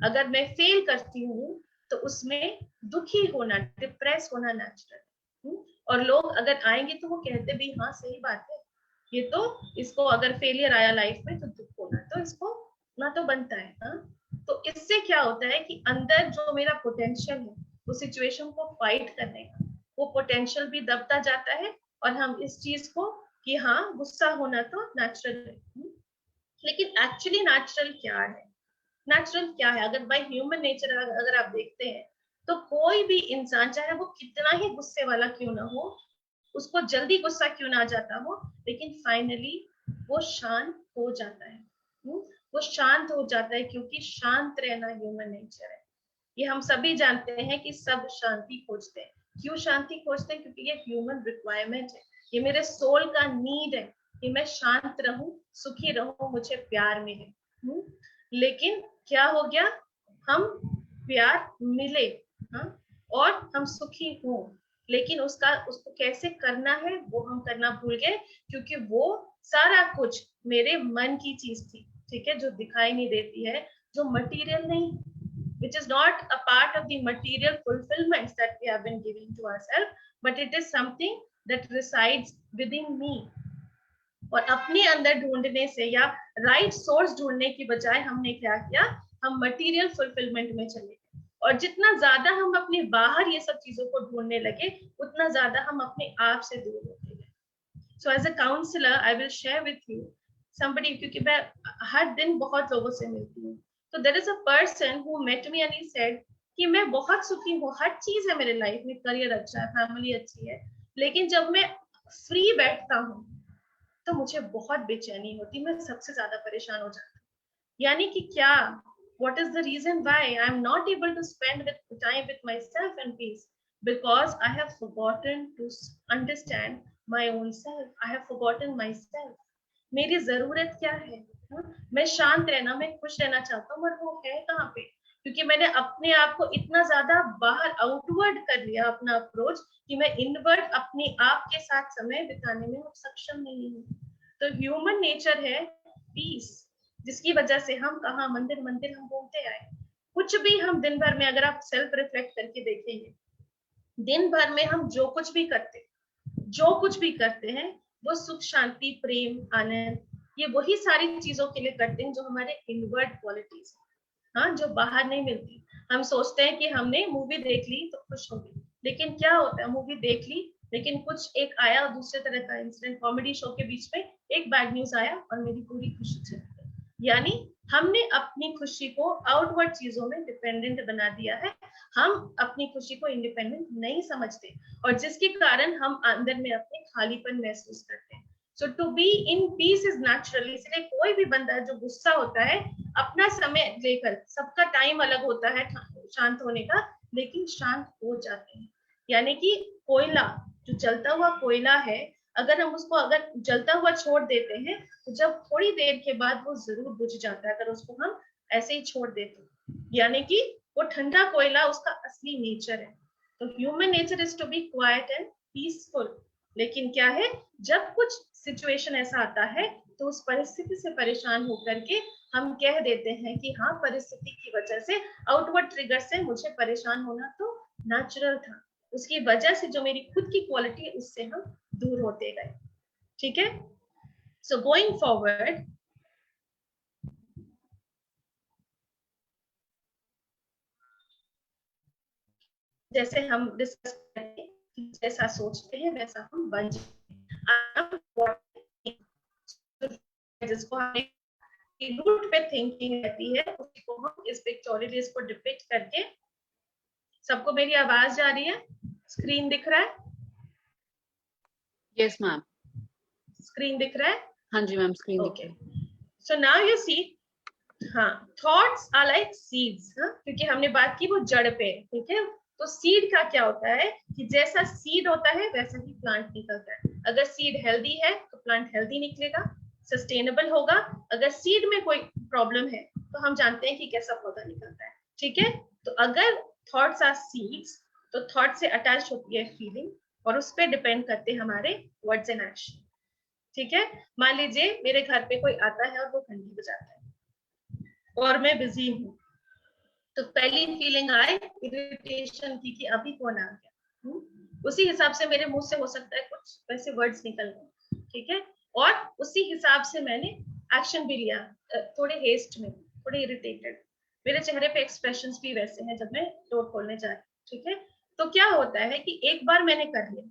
अगर मैं फेल करती हूँ तो उसमें दुखी होना, डिप्रेस होना नेचुरल है। और लोग अगर आएंगे तो वो कहते भी हाँ सही बात है, ये तो इसको अगर फेलियर आया लाइफ में तो दुख होना तो इसको ना तो बनता है। हाँ, तो इससे क्या होता है कि अंदर जो मेरा पोटेंशियल है वो सिचुएशन को फाइट करने का, वो पोटेंशियल भी दबता जाता है, और हम इस चीज को कि हाँ गुस्सा होना तो नेचुरल है। लेकिन एक्चुअली नेचुरल क्या है? नेचुरल क्या है? अगर बाय ह्यूमन नेचर अगर आप देखते हैं तो कोई भी इंसान, चाहे वो कितना ही गुस्से वाला क्यों ना हो, उसको जल्दी गुस्सा क्यों ना आ जाता हो, लेकिन फाइनली वो शांत हो जाता है। वो शांत हो जाता है क्योंकि शांत रहना ह्यूमन नेचर है। ये हम सभी जानते हैं कि सब शांति खोजते हैं। क्यों शांति खोजते हैं? क्योंकि ये ह्यूमन रिक्वायरमेंट है, ये मेरे सोल का नीड है कि मैं शांत रहूं, सुखी रहूं, मुझे प्यार मिले। लेकिन क्या हो गया, हम प्यार मिले, हाँ, और हम सुखी हो, लेकिन उसको कैसे करना है वो हम करना भूल गए, क्योंकि वो सारा कुछ मेरे मन की चीज थी, ठीक है, जो दिखाई नहीं देती है, जो मटेरियल नहीं, which is not a part of the material fulfillments that we have been giving to ourselves, but it is something that resides within me. और अपने अंदर ढूंढने से या राइट सोर्स ढूंढने की बजाय हमने क्या किया, हम मटेरियल फुलफिलमेंट में चले गए, और जितना ज्यादा हम अपने बाहर ये सब चीजों को ढूंढने लगे उतना ज्यादा हम अपने आप से दूर होते गए। So as a counsellor I will share with you somebody, क्योंकि मैं हर दिन बहुत लोगों से मिलती हूँ, तो there is a person who met me and he said कि मैं बहुत सुखी हूँ, हर चीज है मेरे लाइफ में, करियर अच्छा है, फैमिली अच्छी है, लेकिन जब मैं फ्री बैठता हूँ तो मुझे बहुत बेचैनी होती, मैं सबसे ज्यादा परेशान हो जाती। यानी कि क्या, what is the reason why I am not able to spend with time with myself and peace? Because I have forgotten to understand my own self. I have forgotten myself. मेरी जरूरत क्या है? मैं शांत रहना, मैं खुश रहना चाहता हूँ, और वो है कहाँ पे? क्योंकि मैंने अपने आप को इतना ज्यादा बाहर आउटवर्ड कर लिया अपना अप्रोच, कि मैं इनवर्ड अपने आप के साथ समय बिताने में सक्षम नहीं हूँ। तो ह्यूमन नेचर है पीस, जिसकी वजह से हम कहाँ मंदिर मंदिर हम घूमते आए। कुछ भी हम दिन भर में, अगर आप सेल्फ रिफ्लेक्ट करके देखेंगे, दिन भर में हम जो कुछ भी करते हैं वो सुख, शांति, प्रेम, आनंद, ये वही सारी चीजों के लिए करते हैं जो हमारे इनवर्ड क्वालिटीज, हाँ, जो बाहर नहीं मिलती। हम सोचते हैं कि हमने मूवी देख ली तो खुश हो गई, लेकिन क्या होता है, मूवी देख ली लेकिन कुछ एक आया और दूसरे तरह का इंसिडेंट, कॉमेडी शो के बीच में एक बैड न्यूज आया और मेरी पूरी खुशी चली गई। यानी हमने अपनी खुशी को आउटवर्ड चीजों में डिपेंडेंट बना दिया है। हम अपनी खुशी को इंडिपेंडेंट नहीं समझते, और जिसके कारण हम अंदर में अपने खालीपन महसूस करते हैं। So to be in peace is natural. इसलिए कोई भी बंदा जो गुस्सा होता है, अपना समय लेकर, सबका टाइम अलग होता है शांत होने का, लेकिन शांत हो जाते हैं। यानी कि कोयला, जो जलता हुआ कोयला है, अगर हम उसको अगर जलता हुआ छोड़ देते हैं तो जब थोड़ी देर के बाद वो जरूर बुझ जाता है, अगर उसको हम ऐसे ही छोड़ देते। यानी कि वो ठंडा कोयला उसका असली नेचर है। तो human nature is to be quiet and peaceful. लेकिन क्या है, जब कुछ सिचुएशन ऐसा आता है तो उस परिस्थिति से परेशान होकर के हम कह देते हैं कि हाँ, परिस्थिति की वजह से, आउटवर्ड ट्रिगर से मुझे परेशान होना तो नेचुरल था, उसकी वजह से जो मेरी खुद की क्वालिटी है उससे हम दूर होते गए। ठीक है, सो गोइंग फॉरवर्ड, जैसे हम डिस्कस करते हैं, जैसा सोचते हैं वैसा हम बन जाते हैं। जिसको हमें रूट पे थिंकिंग रहती है, उसको हम इस पिक्चोरियलिस्ट को डिपिक्ट करके, सबको मेरी आवाज जा रही है? स्क्रीन दिख रहा है? Yes ma'am. स्क्रीन दिख रहा है? हाँ जी ma'am, screen okay. So now you see, हाँ, थॉट्स आर लाइक सीड्स, क्योंकि हमने बात की वो जड़ पे, ठीक है। तो सीड का क्या होता है कि जैसा सीड होता है वैसा ही प्लांट निकलता है। अगर सीड हेल्दी है तो प्लांट हेल्दी निकलेगा, सस्टेनेबल होगा। अगर सीड में कोई प्रॉब्लम है तो हम जानते हैं कि कैसा पौधा निकलता है। ठीक है, तो अगर थॉट्स आर सीड्स, तो थॉट से अटैच होती है फीलिंग, और उस पर डिपेंड करते हैं हमारे वर्ड्स एंड एक्शन। ठीक है, मान लीजिए मेरे घर पे कोई आता है और वो घंटी बजाता है और मैं बिजी हूँ, तो पहली फीलिंग आए इरिटेशन की कि अभी कौन आ गया। उसी हिसाब से मेरे मुंह से हो सकता है कुछ वैसे वर्ड्स निकल गए, ठीक है, और उसी हिसाब से मैंने एक्शन भी लिया, थोड़े हेस्ट में, थोड़े इरिटेटेड। मेरे चेहरे पे एक्सप्रेशंस भी वैसे हैं जब मैं डोर खोलने जा रही हूँ। ठीक है, तो क्या होता है कि एक बार मैंने कर लिया,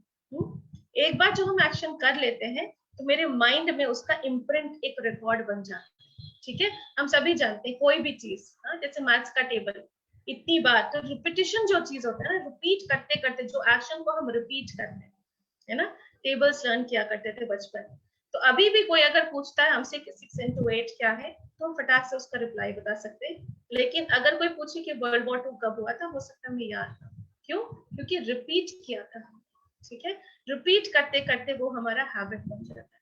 एक बार जो हम एक्शन कर लेते हैं तो मेरे माइंड में उसका इम्प्रिंट, एक रिकॉर्ड बन जाता है। ठीक है, हम सभी जानते हैं कोई भी चीज, जैसे मैथ्स का टेबल, इतनी बार, तो रिपीटिशन जो चीज होता है ना, रिपीट करते करते जो एक्शन को हम रिपीट करते हैं, है ना, टेबल्स लर्न किया करते थे बचपन में। तो अभी भी कोई अगर पूछता है हमसे 6 into 8 क्या है, तो हम फटाक से उसका रिप्लाई बता सकते हैं। लेकिन अगर कोई पूछे कि वर्ल्ड वॉर 2 कब हुआ था, हो सकता है मैं याद था। क्यों? क्योंकि रिपीट किया था। ठीक है, रिपीट करते करते वो हमारा हैबिट बन जाता है।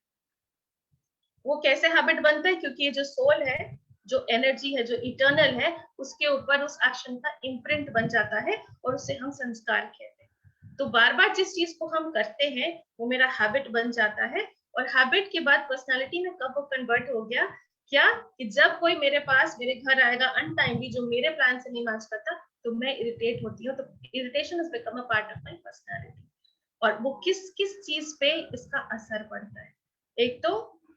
वो कैसे हैबिट बनता है? क्योंकि ये जो सोल है, जो एनर्जी है, जो इटर्नल है, उसके ऊपर उस एक्शन का इम्प्रिंट बन जाता है और उसे हम संस्कार कहते हैं। तो बार बार जिस चीज को हम करते हैं वो मेरा हैबिट बन जाता है, और हैबिट के बाद पर्सनालिटी में कब वो कन्वर्ट हो गया, क्या कि जब कोई मेरे पास मेरे घर आएगा अनटाइमली, जो मेरे प्लान से नहीं मैच करता, तो मैं इरिटेट होती हूँ। तो irritation is become a part of my personality. और वो किस किस चीज पे इसका असर पड़ता है? एक तो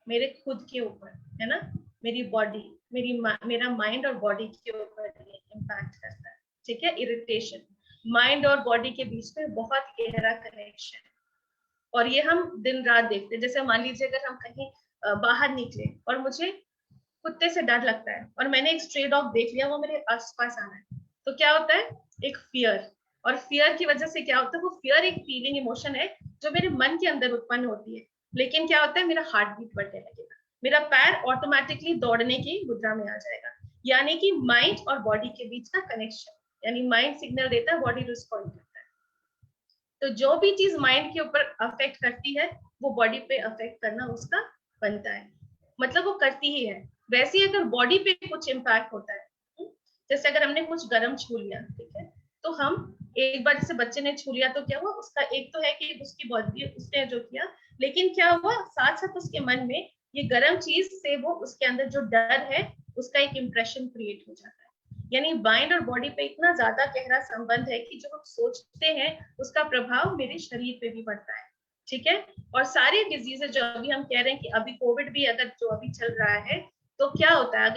मेरे खुद के ऊपर, है ना, मेरी बॉडी, मेरा माइंड और बॉडी के ऊपर इम्पैक्ट करता है। ठीक है, इरिटेशन, माइंड और बॉडी के बीच में बहुत गहरा कनेक्शन है, और ये हम दिन रात देखते हैं। जैसे मान लीजिए अगर हम कहीं बाहर निकले और मुझे कुत्ते से डर लगता है और मैंने एक स्ट्रे डॉग देख लिया, वो मेरे आसपास आना है, तो क्या होता है? एक फियर, और फियर की वजह से क्या होता है? वो फियर एक फीलिंग, इमोशन है जो मेरे मन के अंदर उत्पन्न होती है। लेकिन क्या होता है, मेरा हार्ट बीट बढ़ने लगेगा, मेरा पैर ऑटोमेटिकली दौड़ने की मुद्रा में आ जाएगा। यानी कि माइंड और बॉडी के बीच का कनेक्शन, यानी माइंड सिग्नल देता है, बॉडी रिस्पॉन्ड करता है। तो जो भी चीज माइंड के ऊपर अफेक्ट करती है वो बॉडी पे अफेक्ट करना उसका बनता है, मतलब वो करती ही है। वैसे ही अगर बॉडी पे कुछ इम्पैक्ट होता है, जैसे अगर हमने कुछ गर्म छू लिया, ठीक है, तो हम एक बार जैसे बच्चे ने छू लिया तो क्या हुआ, उसका एक तो है कि उसकी बॉडी उसने जो किया, लेकिन क्या हुआ साथ साथ उसके मन में ये गर्म चीज से वो उसके अंदर जो डर है उसका एक इम्प्रेशन क्रिएट हो जाता है। यानी माइंड और बॉडी पे इतना ज्यादा गहरा संबंध है कि जो हम सोचते हैं उसका प्रभाव मेरे शरीर पे भी पड़ता है, ठीक है। और सारे डिजीजेस जो अभी हम कह रहे हैं कि अभी कोविड भी अगर जो अभी चल रहा है, तो क्या होता है,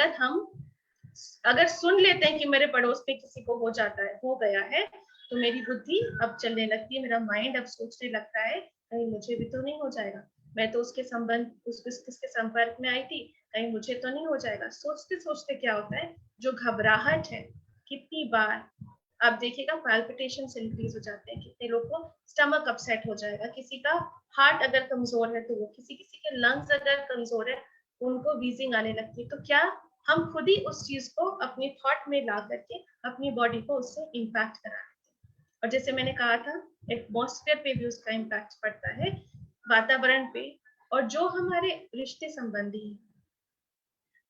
अगर सुन लेते हैं कि मेरे पड़ोस में किसी को हो जाता है, हो गया है, तो मेरी बुद्धि अब चलने लगती है, मेरा माइंड अब सोचने लगता है कहीं मुझे भी तो नहीं हो जाएगा, मैं तो उसके संपर्क में आई थी, कहीं मुझे तो नहीं हो जाएगा। सोचते सोचते क्या होता है, जो घबराहट है, कितनी बार आप देखिएगा पैल्पिटेशन इंक्रीज हो जाते हैं, कितने लोग को स्टमक अपसेट हो जाएगा, किसी का हार्ट अगर कमजोर है तो वो, किसी के लंग्स अगर कमजोर है उनको वीजिंग आने लगती है। तो क्या हम खुद ही उस चीज को अपने थॉट में ला करके अपनी बॉडी को उससे इम्पैक्ट करा देते हैं। और जैसे मैंने कहा था, एटमॉस्फेयर पे भी उसका इम्पैक्ट पड़ता है, वातावरण पे, और जो हमारे रिश्ते संबंधी हैं।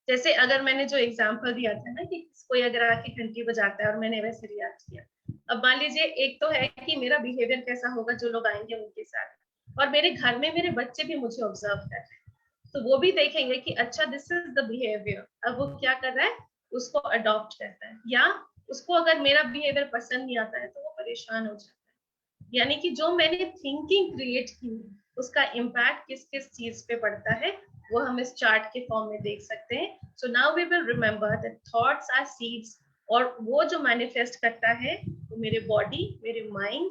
जैसे अगर मैंने जो एग्जांपल दिया था ना कि कोई अगर आके घंटी बजाता है और मैंने वैसे रिएक्ट किया, अब मान लीजिए एक तो है कि मेरा बिहेवियर कैसा होगा जो लोग आएंगे उनके साथ, और मेरे घर में मेरे बच्चे भी मुझे ऑब्जर्व कर रहे हैं, तो वो भी देखेंगे कि अच्छा दिस इज द बिहेवियर, अब वो क्या कर रहा है, उसको अडॉप्ट करता है, या उसको अगर मेरा बिहेवियर पसंद नहीं आता है तो वो परेशान हो जाता है। यानी कि जो मैंने थिंकिंग क्रिएट की उसका इम्पैक्ट किस किस चीज पे पड़ता है वो हम इस चार्ट के फॉर्म में देख सकते हैं। So now we will remember that thoughts are seeds, और वो जो मैनिफेस्ट करता है वो मेरे बॉडी, मेरे माइंड,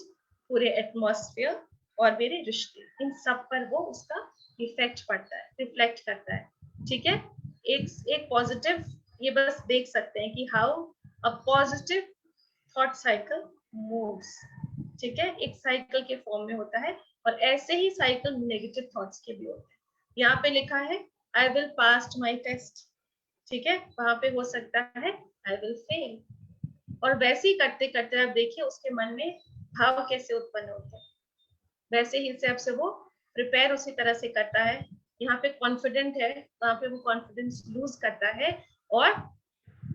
पूरे एटमॉस्फेयर और मेरे रिश्ते, इन सब पर वो उसका इफेक्ट पड़ता है, रिफ्लेक्ट करता है, ठीक है। एक पॉजिटिव, ये बस देख सकते हैं कि how a positive thought cycle moves, ठीक है, एक साइकिल के फॉर्म में होता है, और ऐसे ही साइकिल नेगेटिव थॉट्स के भी होते हैं। यहाँ पे लिखा है I will pass my test, ठीक है, वहां पे हो सकता है आई विल फेल, और वैसे ही करते करते आप देखिए उसके मन में भाव कैसे उत्पन्न होते हैं, वैसे ही हिसाब से वो प्रिपेयर उसी तरह से करता है। यहाँ पे कॉन्फिडेंट है, वहां पे वो कॉन्फिडेंस लूज करता है, और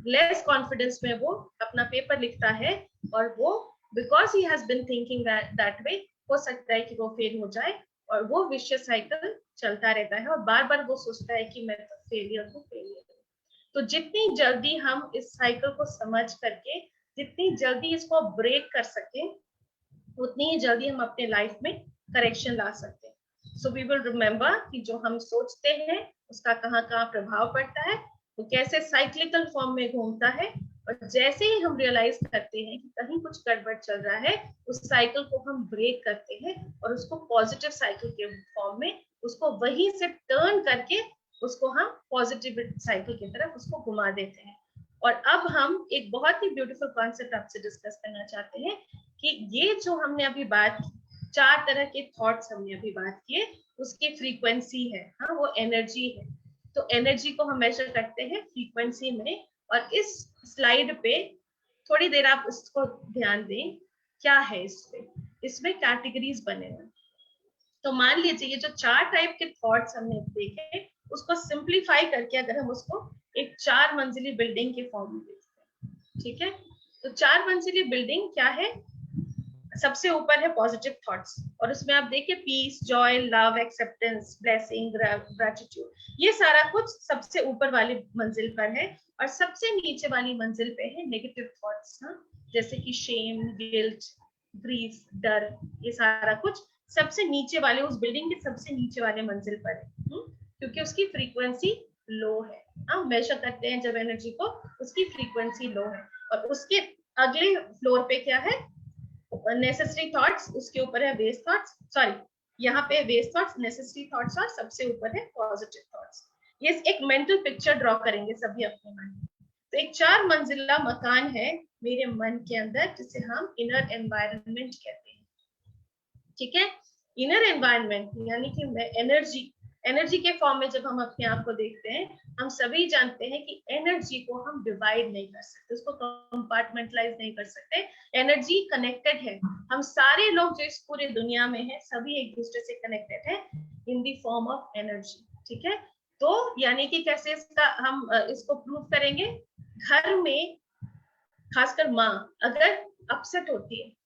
लेस कॉन्फिडेंस में वो अपना पेपर लिखता है, और वो because he has been thinking that way, हो सकता है कि वो फेल हो जाए, और वो विशियस साइकिल चलता रहता है, और बार बार वो सोचता है कि मैं तो फेलियर हूँ, फेलियर हूँ। तो जितनी जल्दी हम इस साइकिल को समझ करके जितनी जल्दी इसको ब्रेक कर सके, उतनी ही जल्दी हम अपने लाइफ में करेक्शन ला सकते हैं। सो वी विल रिमेम्बर कि जो हम सोचते हैं उसका कहाँ कहाँ प्रभाव पड़ता है, वो कैसे साइक्लिकल फॉर्म में घूमता है, और जैसे ही हम रियलाइज करते हैं कि कहीं कुछ गड़बड़ चल रहा है, उस साइकिल को हम ब्रेक करते हैं और उसको पॉजिटिव साइकिल के फॉर्म में उसको वहीं से टर्न करके उसको हम पॉजिटिव साइकिल की तरफ उसको घुमा देते हैं। और अब हम एक बहुत ही ब्यूटीफुल कॉन्सेप्ट आपसे डिस्कस करना चाहते हैं कि ये जो हमने अभी बात की, 4 तरह के थॉट्स हमने अभी बात किए, उसकी फ्रीक्वेंसी है, हाँ वो एनर्जी है। तो एनर्जी को हम मेजर करते हैं फ्रीक्वेंसी में, और इस स्लाइड पे थोड़ी देर आप उसको ध्यान दें, क्या है इसमें कैटेगरीज बने हुए। तो मान लीजिए ये जो 4 टाइप के थॉट्स हमने देखे, उसको सिंप्लीफाई करके अगर हम उसको एक 4 मंजिली बिल्डिंग के फॉर्म में देखते हैं, ठीक है। तो 4 मंजिली बिल्डिंग क्या है, सबसे ऊपर है पॉजिटिव थॉट्स, और उसमें आप देखिए peace, joy, love, acceptance, blessing, gratitude, ये सारा कुछ सबसे ऊपर वाली मंजिल पर है। और सबसे नीचे वाली मंजिल पे है नेगेटिव थॉट्स, जैसे कि शेम, गिल्ट, ग्रीफ, डर, ये सारा कुछ सबसे नीचे वाले, उस बिल्डिंग के सबसे नीचे वाले मंजिल पर है, क्योंकि उसकी फ्रीक्वेंसी लो है। हम मेजर करते हैं जब एनर्जी को, उसकी फ्रीक्वेंसी लो है। और उसके अगले फ्लोर पे क्या है, नेसेसरी थॉट्स, उसके ऊपर है वेस्ट थॉट्स, सॉरी यहाँ पे वेस्ट थॉट्स, नेसेसरी थॉट्स, और सबसे ऊपर है पॉजिटिव थॉट्स। ये एक मेंटल पिक्चर ड्रॉ करेंगे सभी अपने मन में। तो एक 4 मंजिला मकान है मेरे मन के अंदर, जिसे हम इनर एनवायरनमेंट कहते हैं, ठीक है। इनर एनवायरनमेंट यानी कि एनर्जी के फॉर्म में जब हम अपने आप को देखते हैं, हम सभी जानते हैं कि एनर्जी को हम डिवाइड नहीं कर सकते, उसको कंपार्टमेंटलाइज नहीं कर सकते। एनर्जी कनेक्टेड है, हम सारे लोग जो इस पूरी दुनिया में हैं सभी एक दूसरे से कनेक्टेड है in the form of energy. ठीक है, तो यानी कि कैसे इसका हम इसको प्रूव करेंगे? घर में खासकर माँ अगर अपसेट होती है,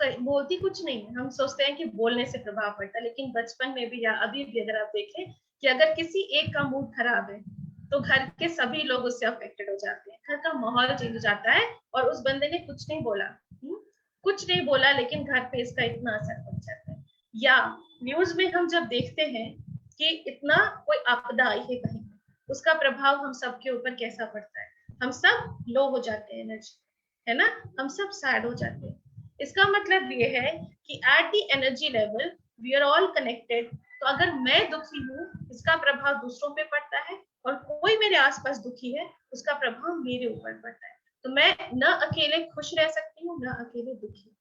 बोलती कुछ नहीं, हम सोचते हैं कि बोलने से प्रभाव पड़ता है, लेकिन बचपन में भी या अभी भी अगर आप देखें कि अगर किसी एक का मूड खराब है तो घर के सभी लोग उससे अफेक्टेड हो जाते हैं, घर का माहौल चेंज हो जाता है। और उस बंदे ने कुछ नहीं बोला लेकिन घर पे इसका इतना असर पड़ जाता है। या न्यूज में हम जब देखते हैं कि इतना कोई आपदा आई है कहीं, उसका प्रभाव हम सबके ऊपर कैसा पड़ता है, हम सब लो हो जाते हैं एनर्जी, है ना, हम सब सैड हो जाते हैं। इसका मतलब ये है कि at the energy level we are all connected. तो अगर मैं दुखी हूँ, इसका प्रभाव दूसरों पे पड़ता है, और कोई मेरे आसपास दुखी है, उसका प्रभाव मेरे ऊपर पड़ता है। तो मैं न अकेले खुश रह सकती हूँ, न अकेले दुखी।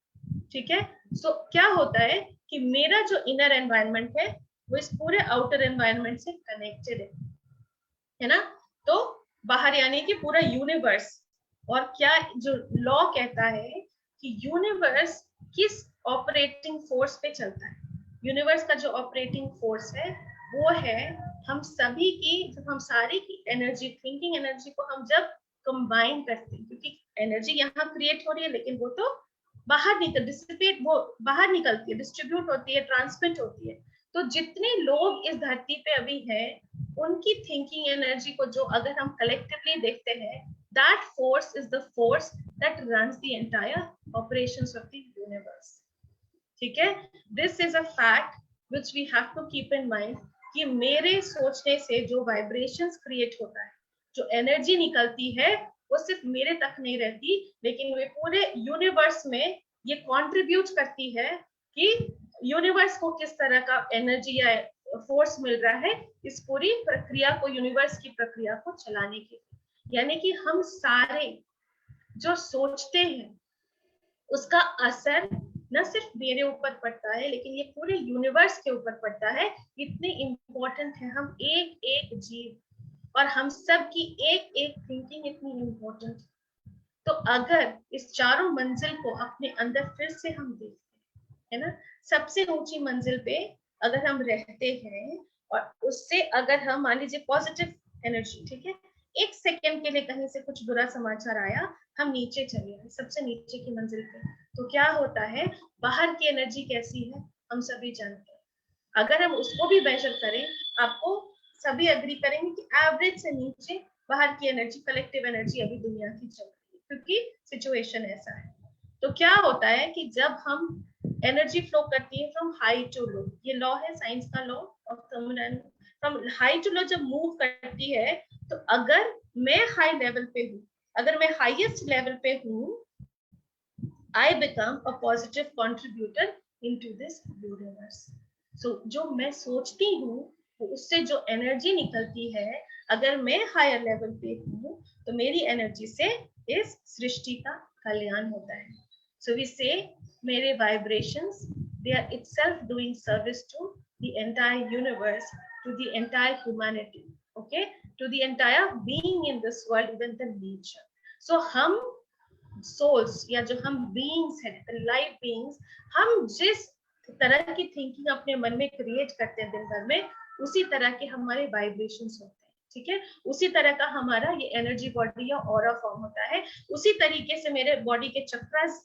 ठीक है, सो क्या होता है कि मेरा जो इनर एनवायरनमेंट है वो इस पूरे आउटर एनवायरनमेंट से कनेक्टेड है ना। तो बाहर यानी कि पूरा यूनिवर्स, और क्या जो लॉ कहता है कि यूनिवर्स किस ऑपरेटिंग फोर्स पे चलता है। यूनिवर्स का जो ऑपरेटिंग फोर्स है वो है हम सभी की, जब हम सारी की एनर्जी, थिंकिंग एनर्जी को हम जब कंबाइन करते हैं, क्योंकि एनर्जी यहाँ क्रिएट हो रही है लेकिन वो तो बाहर डिसिपेट, वो बाहर निकलती है, डिस्ट्रीब्यूट होती है, ट्रांसमिट होती है। तो जितने लोग इस धरती पे अभी हैं, उनकी थिंकिंग एनर्जी को जो अगर हम कलेक्टिवली देखते हैं, that force is the force that runs the entire operations of the universe. ठीक है, this is a fact which we have to keep in mind कि मेरे सोचने से जो वाइब्रेशंस क्रिएट होता है, जो एनर्जी निकलती है, वो सिर्फ मेरे तक नहीं रहती, लेकिन वे पूरे यूनिवर्स में ये कंट्रीब्यूट करती है कि यूनिवर्स को किस तरह का एनर्जी या फोर्स मिल रहा है इस पूरी प्रक्रिया को, यूनिवर्स की प्रक्रिया को चलाने के लिए। यानी कि हम सारे जो सोचते हैं उसका असर न सिर्फ मेरे ऊपर पड़ता है, लेकिन ये पूरे यूनिवर्स के ऊपर पड़ता है। इतने इम्पोर्टेंट है हम एक एक जीव, और हम सब की एक एक थिंकिंग इतनी इम्पोर्टेंट। तो अगर इस चारों मंजिल को अपने अंदर फिर से हम देखते हैं, है ना, सबसे ऊंची मंजिल पे अगर हम रहते हैं, और उससे अगर हम मान लीजिए पॉजिटिव एनर्जी, ठीक है, एक सेकेंड के लिए कहीं से कुछ बुरा समाचार आया, हम नीचे चले गए सबसे नीचे की मंजिल पे, तो क्या होता है, बाहर की एनर्जी कैसी है हम सभी जानते हैं। अगर हम उसको भी मेजर करें, आपको सभी एग्री करेंगे कि एवरेज से नीचे बाहर की एनर्जी, कलेक्टिव एनर्जी अभी दुनिया की चल रही है, क्योंकि सिचुएशन ऐसा है। तो क्या होता है कि जब हम एनर्जी फ्लो करती है फ्रॉम हाई टू लो, ये लॉ है साइंस का, law of thermodynamics, from high to low जब मूव करती है, तो अगर मैं हाई लेवल पे हूँ, अगर मैं हाईएस्ट लेवल पे हूँ, I become a positive contributor into this universe. So जो मैं सोचती हूँ, उससे जो एनर्जी निकलती है, अगर मैं हायर लेवल पे हूँ, तो मेरी एनर्जी से इस सृष्टि का कल्याण होता है। So we say मेरे vibrations, they are itself doing service to the entire universe, to the entire humanity, okay, to the entire being in this world, even the nature. So हम सोल्स या जो हम बीइंग्स हैं, life beings, हम जिस तरह की थिंकिंग अपने मन में क्रिएट करते हैं दिन भर में, उसी तरह के हमारे वाइब्रेशंस होते हैं। ठीक है, उसी तरह का हमारा ये एनर्जी बॉडी या ऑरा फॉर्म होता है, उसी तरीके से मेरे बॉडी के चक्रास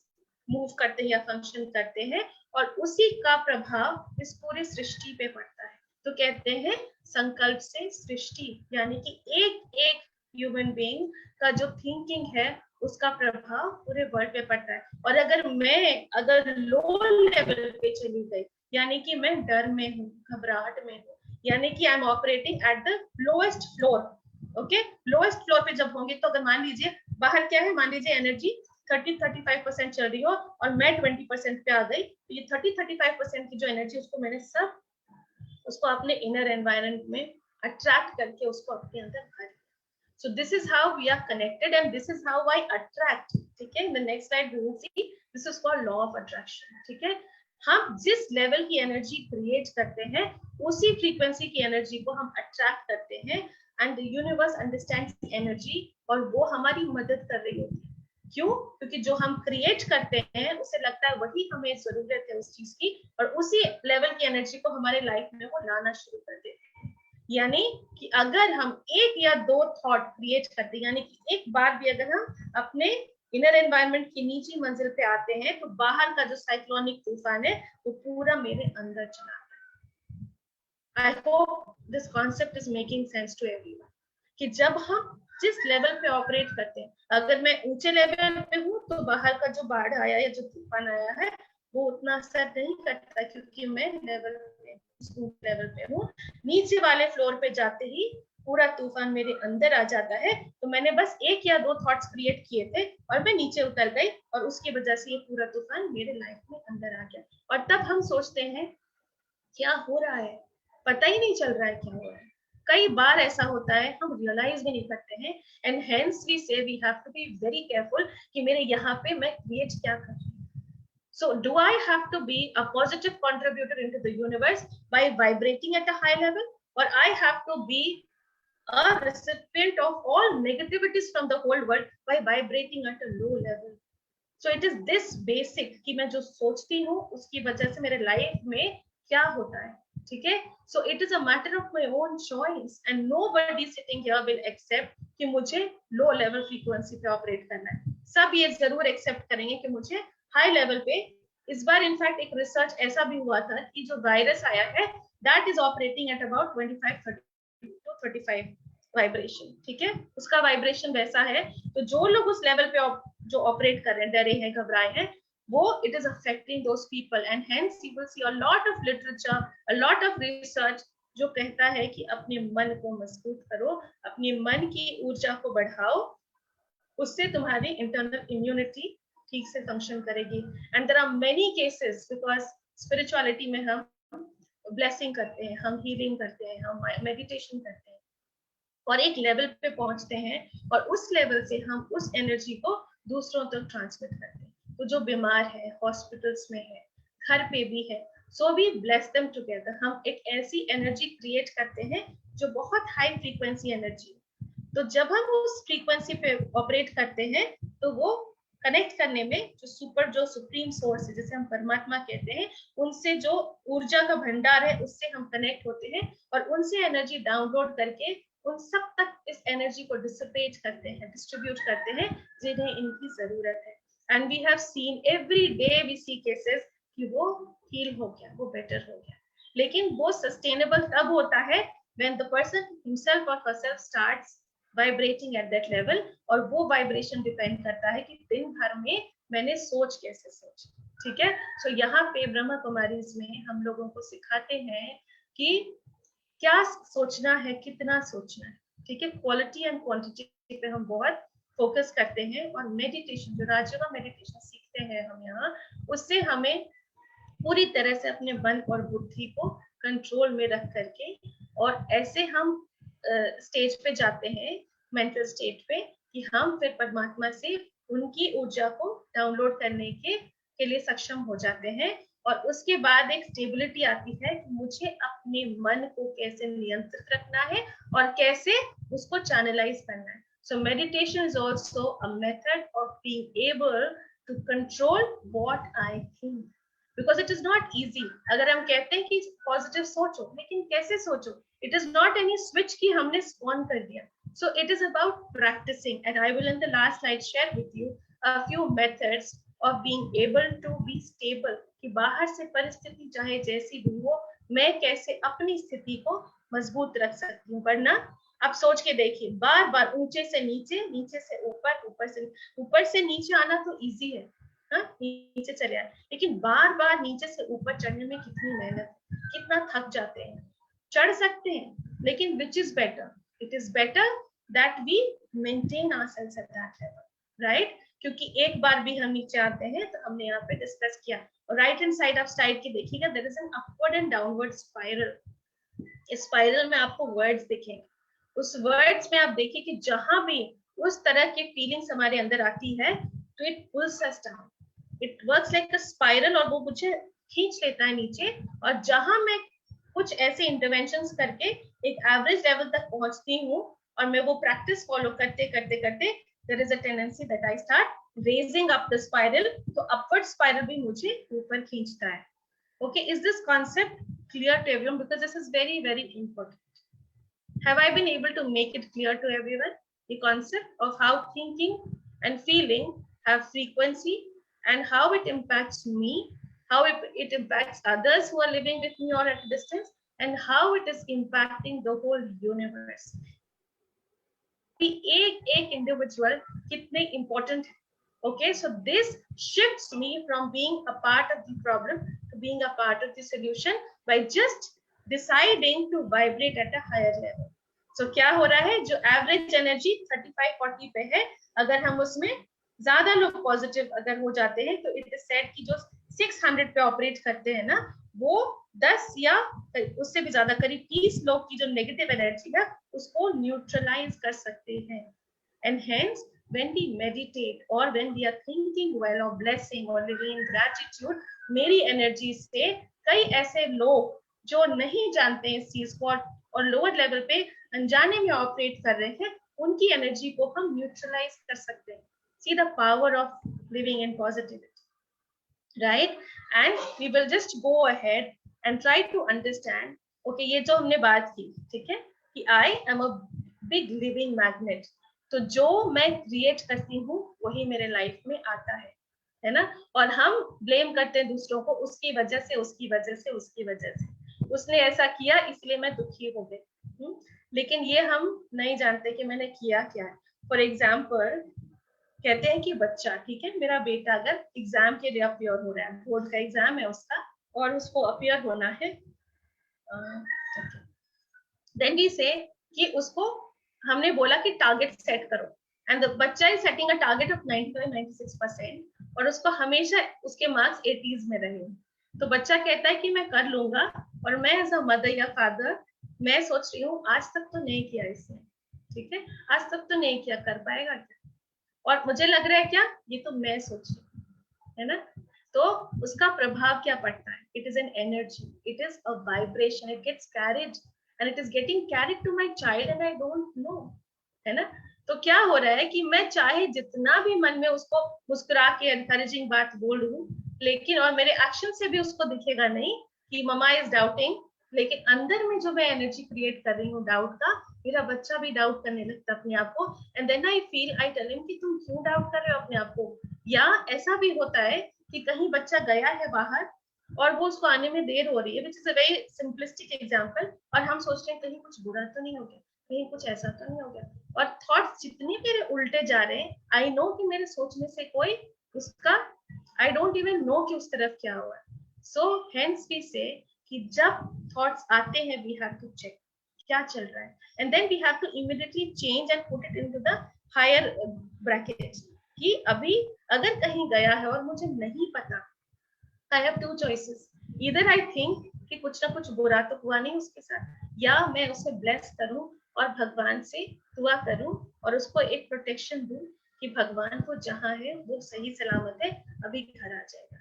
मूव करते हैं या फंक्शन करते हैं, और उसी का प्रभाव इस पूरी सृष्टि पे पड़ता है। तो कहते हैं संकल्प से सृष्टि, यानी कि एक एक ह्यूमन बीइंग का जो थिंकिंग है उसका प्रभाव पूरे वर्ल्ड पे पड़ता है। और अगर लो लेवल पे चली गई, यानी कि मैं डर में हूँ, घबराहट में हूँ, यानी कि I am operating at the lowest floor, okay, lowest floor पे जब होंगे, तो अगर मान लीजिए बाहर क्या है, मान लीजिए एनर्जी 30-35% चल रही हो और मैं 20% पे आ गई, तो ये 30-35% की जो एनर्जी, उसको अपने इनर एनवायरनमेंट में अट्रैक्ट करके उसको अपने अंदर भर। So this is how we are connected, and this is how I attract. ठीक है, in the next slide we will see this is called law of attraction. ठीक है, हम जिस लेवल की एनर्जी क्रिएट करते हैं उसी फ्रीक्वेंसी की एनर्जी को हम अट्रैक्ट करते हैं and the universe understands energy और वो हमारी मदद कर रही होती है। क्यों? क्योंकि जो हम क्रिएट करते हैं उसे लगता है वही हमें जरूरत है उस चीज की, और उसी लेवल की एनर्जी को हमारे लाइफ में वो लाना शुरू कर देते हैं। यानी कि अगर हम एक या दो थॉट क्रिएट करते हैं, यानी कि एक बार भी अगर हम अपने इनर एनवायरनमेंट की नीची मंजिल पे आते हैं तो बाहर का जो साइक्लोनिक तूफान है वो पूरा मेरे अंदर चला आता है। I hope this concept is making sense to everyone कि जब हम जिस लेवल पे ऑपरेट करते हैं, अगर मैं ऊंचे लेवल पे हूँ तो बाहर का जो बाढ़ आया या जो तूफान आया है वो उतना असर नहीं करता क्योंकि मैं लेवल पे हूँ। नीचे वाले फ्लोर पे जाते ही पूरा तूफान मेरे अंदर आ जाता है। तो मैंने बस एक या दो थॉट्स क्रिएट किए थे और मैं नीचे उतर गई और उसकी वजह से ये पूरा तूफान मेरे लाइफ में अंदर आ गया। और तब हम सोचते हैं क्या हो रहा है, पता ही नहीं चल रहा है क्या हो रहा है। कई बार ऐसा होता है हम रियलाइज भी नहीं करते हैं and hence we say we have to be very careful कि मेरे यहाँ पे मैं क्रिएट क्या कर रही हूँ। So do I have to be a positive contributor into the universe by vibrating at a high level, or I have to be a recipient of all negativities from the whole world by vibrating at a low level? So it is this basic कि मैं जो सोचती हूँ उसकी वजह से मेरे life में क्या होता है, ठीक है? So it is a matter of my own choice and nobody sitting here will accept कि मुझे low level frequency पे ऑपरेट करना है। सब ये जरूर एक्सेप्ट करेंगे कि मुझे हाई लेवल पे, इस बार इनफैक्ट एक रिसर्च ऐसा भी हुआ था कि जो वायरस आया है that is operating at about 25-35 vibration, ठीक है? उसका वाइब्रेशन वैसा है, तो जो लोग उस लेवल पे जो ऑपरेट कर रहे हैं, डरे हैं, घबराए हैं, वो it is affecting those people and hence you will see a lot of literature, a lot of research जो कहता है कि अपने मन को मजबूत करो, अपने मन की ऊर्जा को बढ़ाओ, उससे तुम्हारी इंटरनल इम्यूनिटी ठीक से फंक्शन करेगी। And there are many cases because spirituality में हम ब्लेसिंग करते हैं, हम हीलिंग करते हैं, हम मेडिटेशन करते हैं और एक लेवल पे पहुंचते हैं और उस लेवल से हम उस एनर्जी को दूसरों तक ट्रांसमिट करते हैं। तो जो बीमार है, हॉस्पिटल्स में है, घर पे भी है, so we bless them together. हम एक ऐसी एनर्जी क्रिएट करते हैं जो बहुत हाई फ्रीक्वेंसी एनर्जी। तो जब हम उस फ्रीक्वेंसी पे ऑपरेट करते हैं तो वो कनेक्ट करने में जो सुप्रीम सोर्स है, जिसे हम परमात्मा कहते हैं, उनसे जो ऊर्जा का भंडार है उससे हम कनेक्ट होते हैं और उनसे एनर्जी डाउनलोड करके उन सब तक इस एनर्जी को डिसिपेट करते हैं, डिस्ट्रीब्यूट करते हैं जिन्हें इनकी जरूरत है। And we have seen every day we see cases कि वो हील हो गया, वो बेटर हो गया। लेकिन वो सस्टेनेबल तब होता है when the person himself or herself starts vibrating at that level, और वो वाइब्रेशन डिपेंड करता है कि दिन भर में मैंने सोच कैसे सोची, ठीक है? सो यहाँ पे ब्रह्मा कुमारीज में हम लोगों को सिखाते हैं कि क्या सोचना है, कितना सोचना है, ठीक है? क्वालिटी एंड क्वांटिटी पे हम बहुत फोकस करते हैं और मेडिटेशन, जो राजयोगा मेडिटेशन सीखते हैं हम यहाँ, उससे हमें पूरी तरह से अपने मन और बुद्धि को कंट्रोल में रख करके और ऐसे हम स्टेज पे जाते हैं, मेंटल स्टेट पे, कि हम फिर परमात्मा से उनकी ऊर्जा को डाउनलोड करने के लिए सक्षम हो जाते हैं। और उसके बाद एक स्टेबिलिटी आती है कि मुझे अपने मन को कैसे नियंत्रित रखना है और कैसे उसको चैनलाइज करना है। So meditation is also a method of being able to control what I think, because it is not easy. अगर हम कहते हैं कि पॉजिटिव सोचो, लेकिन कैसे सोचो? It is not any switch कि हमने on कर दिया. So it is about practicing, and I will in the last slide share with you a few methods of being able to be stable, कि बाहर से परिस्थिति चाहे जैसी भी हो, मैं कैसे अपनी स्थिति को मजबूत रख सकती हूँ। वरना आप सोच के देखिए, बार बार ऊंचे से नीचे, नीचे से ऊपर, ऊपर से नीचे आना तो इजी है, हाँ, नीचे चले आए, लेकिन बार बार नीचे से ऊपर चढ़ने में कितनी मेहनत, कितना थक जाते हैं। चढ़ सकते हैं, लेकिन which is better? It is better that we maintain ourselves at that level, right? क्योंकि एक बार भी हम नीचे आते हैं तो हमने यहाँ पे डिस्कस किया, और right hand side of slide की देखिएगा, there is an upward and downward spiral. इस स्पाइरल में आपको वर्ड्स दिखेंगे, उस वर्ड्स में आप देखिए कि जहां भी उस तरह की फीलिंग्स हमारे अंदर आती है तो it pulls us down. It works like a spiral, और वो मुझे खींच लेता है नीचे, और जहां मैं कुछ ऐसे इंटरवेंशंस करके एक एवरेज लेवल तक पहुंचती हूँ और मैं वो प्रैक्टिस फॉलो करते करते करते there is a tendency that I start raising up the spiral, तो अपवर्ड स्पाइरल भी मुझे ऊपर खींचता है. Okay, is this concept clear to everyone? Because this is very very important. Have I been able to make it clear to everyone the concept of how thinking and feeling have frequency and how it impacts me, how it impacts others who are living with me or at a distance, and how it is impacting the whole universe? एक individual कितने important है. Okay, so this shifts me from being a part of the problem to being a part of the solution by just deciding to vibrate at a higher level. So क्या हो रहा है, जो average energy 35-40 पे है, अगर हम उसमें ज्यादा लोग पॉजिटिव अगर हो जाते हैं, तो इट इज सेड कि जो 600 पे ऑपरेट करते हैं ना, वो 10 या उससे भी ज्यादा करीब 30 लोग की जो नेगेटिव एनर्जी है उसको न्यूट्रलाइज कर सकते हैं. And hence when we meditate or when we are thinking well of blessing or living in gratitude, मेरी एनर्जी से कई ऐसे लोग जो नहीं जानते हैं इस चीज को और लोअर लेवल पे अनजाने में ऑपरेट कर रहे हैं, उनकी एनर्जी को हम न्यूट्रलाइज कर सकते हैं. See the power of living in positivity, right? And we will just go ahead and try to understand. Okay, ये जो हमने बात की, ठीक है, कि I am a big living magnet. तो जो मैं क्रिएट करती हूँ वही मेरे लाइफ में आता है ना. और हम ब्लेम करते हैं दूसरों को, उसकी वजह से उसकी वजह से उसकी वजह से उसने ऐसा किया इसलिए मैं दुखी हो गई. लेकिन ये हम नहीं जानते कि मैंने किया क्या है. फॉर एग्जाम्पल कहते हैं कि बच्चा, ठीक है, मेरा बेटा अगर एग्जाम के लिए अपियर हो रहा है, बोर्ड का एग्जाम है उसका और उसको अपियर होना है, देन वी से कि उसको हमने बोला कि टारगेट सेट करो, एंड द बच्चा is setting a target of 95-96% और उसको हमेशा उसके मार्क्स 80s में रहे. तो बच्चा कहता है कि मैं कर लूंगा, और मैं एज अ मदर या फादर मैं सोच रही हूँ आज तक तो नहीं किया इसने, ठीक है, आज तक तो नहीं किया, कर पाएगा क्या, और मुझे लग रहा है क्या, ये तो मैं सोच रही हूँ, है ना. तो उसका प्रभाव क्या पड़ता है, it is an energy, it is a vibration, it gets carried and it is getting carried to my child and I don't know, है ना. तो क्या हो रहा है कि मैं चाहे जितना भी मन में उसको मुस्कुरा के एनकरेजिंग बात बोल दूं, लेकिन और मेरे एक्शन से भी उसको दिखेगा नहीं कि ममा इज डाउटिंग, लेकिन अंदर में जो मैं एनर्जी क्रिएट कर रही हूँ डाउट का, मेरा बच्चा भी डाउट करने लगता अपने आप को. And then I tell him कि तुम क्यों डाउट कर रहे हो अपने आप को. या ऐसा भी होता है कि कहीं बच्चा गया है बाहर और वो उसको आने में देर हो रही है, which is a very simplistic example, और हम सोच रहे हैं कहीं कुछ बुरा तो नहीं हो गया, कहीं कुछ ऐसा तो नहीं हो गया, और थॉट्स जितने मेरे उल्टे जा रहे हैं, आई नो कि मेरे सोचने से कोई उसका, आई डोंट इवन नो कि उस तरफ क्या हुआ है. सो हेंस वी से कि जब थॉट्स आते हैं वी हैव टू चेक क्या चल रहा है, and then we have to immediately change and put it into the higher brackets कि अभी अगर कहीं गया है और मुझे नहीं पता, I have two choices. Either I think कि कुछ ना कुछ बुरा तो हुआ नहीं उसके साथ, या मैं उसे ब्लेस करूं और भगवान से दुआ करूं और उसको एक प्रोटेक्शन दूं कि भगवान को जहां है वो सही सलामत है, अभी घर आ जाएगा.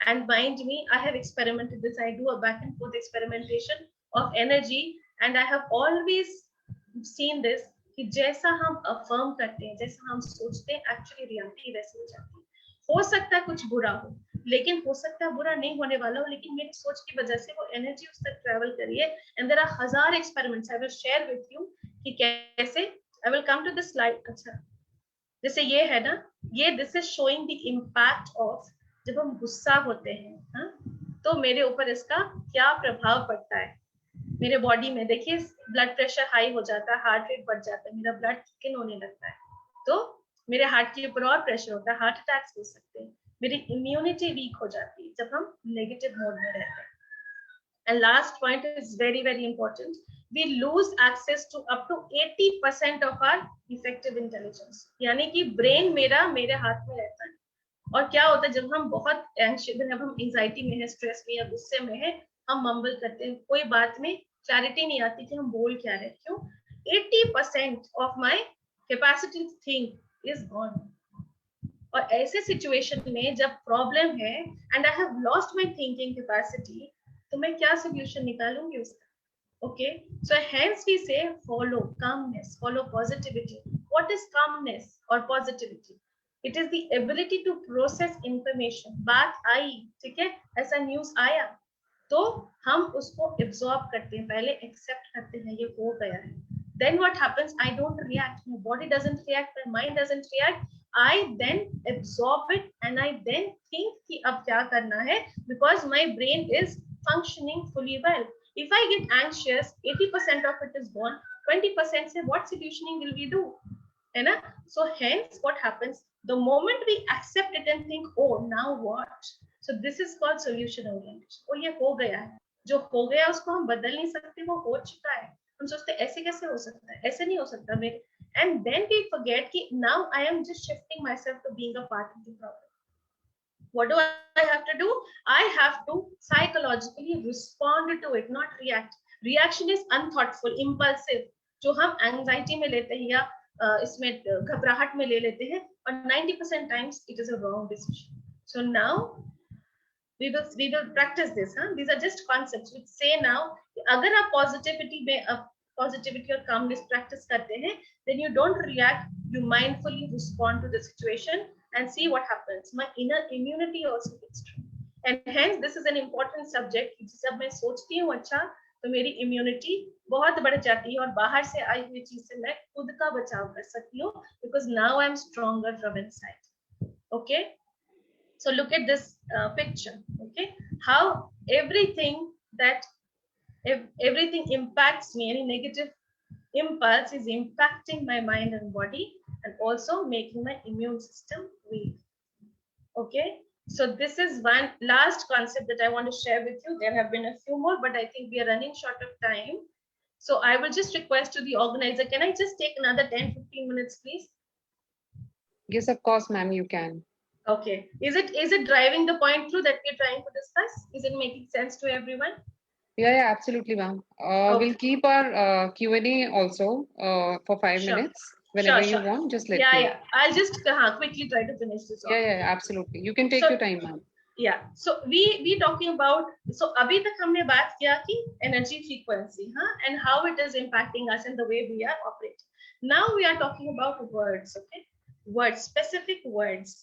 And mind me, I have experimented this. I do a back and forth experimentation of energy, and I have always seen this कि जैसा हम अफर्म करते हैं, जैसा हम सोचते हैं, एक्चुअली रियलिटी वैसे हो जाती है. हो सकता है कुछ बुरा हो, लेकिन हो सकता है बुरा नहीं होने वाला हो, लेकिन मेरी सोच की वजह से वो एनर्जी उस तक ट्रैवल करी है. एंड देयर आर हजार experiments I will share with you कि कैसे. I will come to this slide. अच्छा, जैसे ये है ना, ये this is showing the impact of जब हम गुस्सा होते हैं, हाँ, तो मेरे ऊपर इसका क्या प्रभाव पड़ता है मेरे बॉडी में. देखिए ब्लड प्रेशर हाई हो जाता है, हार्ट रेट बढ़ जाता है, मेरा ब्लड थिकन होने लगता है, तो मेरे हार्ट के ऊपर और प्रेशर होता है, हार्ट अटैक्स हो सकते हैं, मेरी इम्यूनिटी वीक हो जाती है जब हम नेगेटिव मोड में रहते हैं. And last point is very very important, we lose access to up to 80% of our effective intelligence, यानी कि ब्रेन मेरे हाथ में रहता है. और क्या होता है जब हम बहुत एंग्शियस, जब हम एंजाइटी में है, स्ट्रेस में या गुस्से में है, हम मम्बल करते हैं, कोई बात में क्लैरिटी नहीं आती कि हम बोल क्या रहे. क्यों? 80% of my capacity to think is gone. और ऐसे सिचुएशन में जब प्रॉब्लम है and I have lost my thinking capacity, तो मैं क्या सोल्यूशन निकालूंगी उसका? Okay, so hence we say follow calmness, follow positivity. What is calmness or positivity? It is the ability to process information. बात आई, ठीक है, ऐसा न्यूज आया तो हम उसको एब्जॉर्ब करते हैं, पहले एक्सेप्ट करते हैं ये हो गया है. Then what happens? I don't react. My body doesn't react. My mind doesn't react. I then absorb it and I then think कि अब क्या करना है, because my brain is functioning fully well. If I get anxious, 80% of it is gone. 20% say what solutioning will we do? है ना? So hence what happens? The moment we accept it and think, oh, now what? So this is called solution orientation. Oh, ये हो गया है. जो हो गया उसको हम बदल नहीं सकते, वो हो चुका है. हम सोचते ऐसे कैसे हो सकता है? ऐसे नहीं हो सकता मेरे. And then we forget कि now I am just shifting myself to being a part of the problem. What do I have to do? I have to psychologically respond to it, not react. Reaction is unthoughtful, impulsive, जो हम anxiety में लेते हैं या इसमें घबराहट में ले लेते हैं, और 90% times it is a wrong decision. So now we will practice this. These are just concepts which say now अगर आप positivity और calmness practice करते हैं, then you don't react, you mindfully respond to the situation and see what happens. My inner immunity also gets strong, and hence this is an important subject. जब मैं सोचती हूँ अच्छा, तो मेरी इम्यूनिटी बहुत बढ़ जाती है और बाहर से आई हुई चीज से मैं खुद का बचाव कर सकती हूँ, because now I am stronger from inside. Okay, so look at this picture. Okay, how everything impacts me, any negative impulse is impacting my mind and body and also making my immune system weak. Okay, so this is one last concept that I want to share with you. There have been a few more, but I think we are running short of time. So I will just request to the organizer, can I just take another 10-15 minutes, please? Yes, of course, ma'am, you can. Okay, is it driving the point through that we're trying to discuss? Is it making sense to everyone? Yeah, absolutely, ma'am. Okay. We'll keep our Q&A also for 5 Sure. minutes. Whenever you Sure. want, just let me know. Yeah. I'll just quickly try to finish this off. Yeah, absolutely. You can take your time, ma'am. Yeah. So we talking about, so अभी तक हमने बात किया कि energy frequency, and how it is impacting us and the way we are operating. Now we are talking about words. Okay, words, specific words.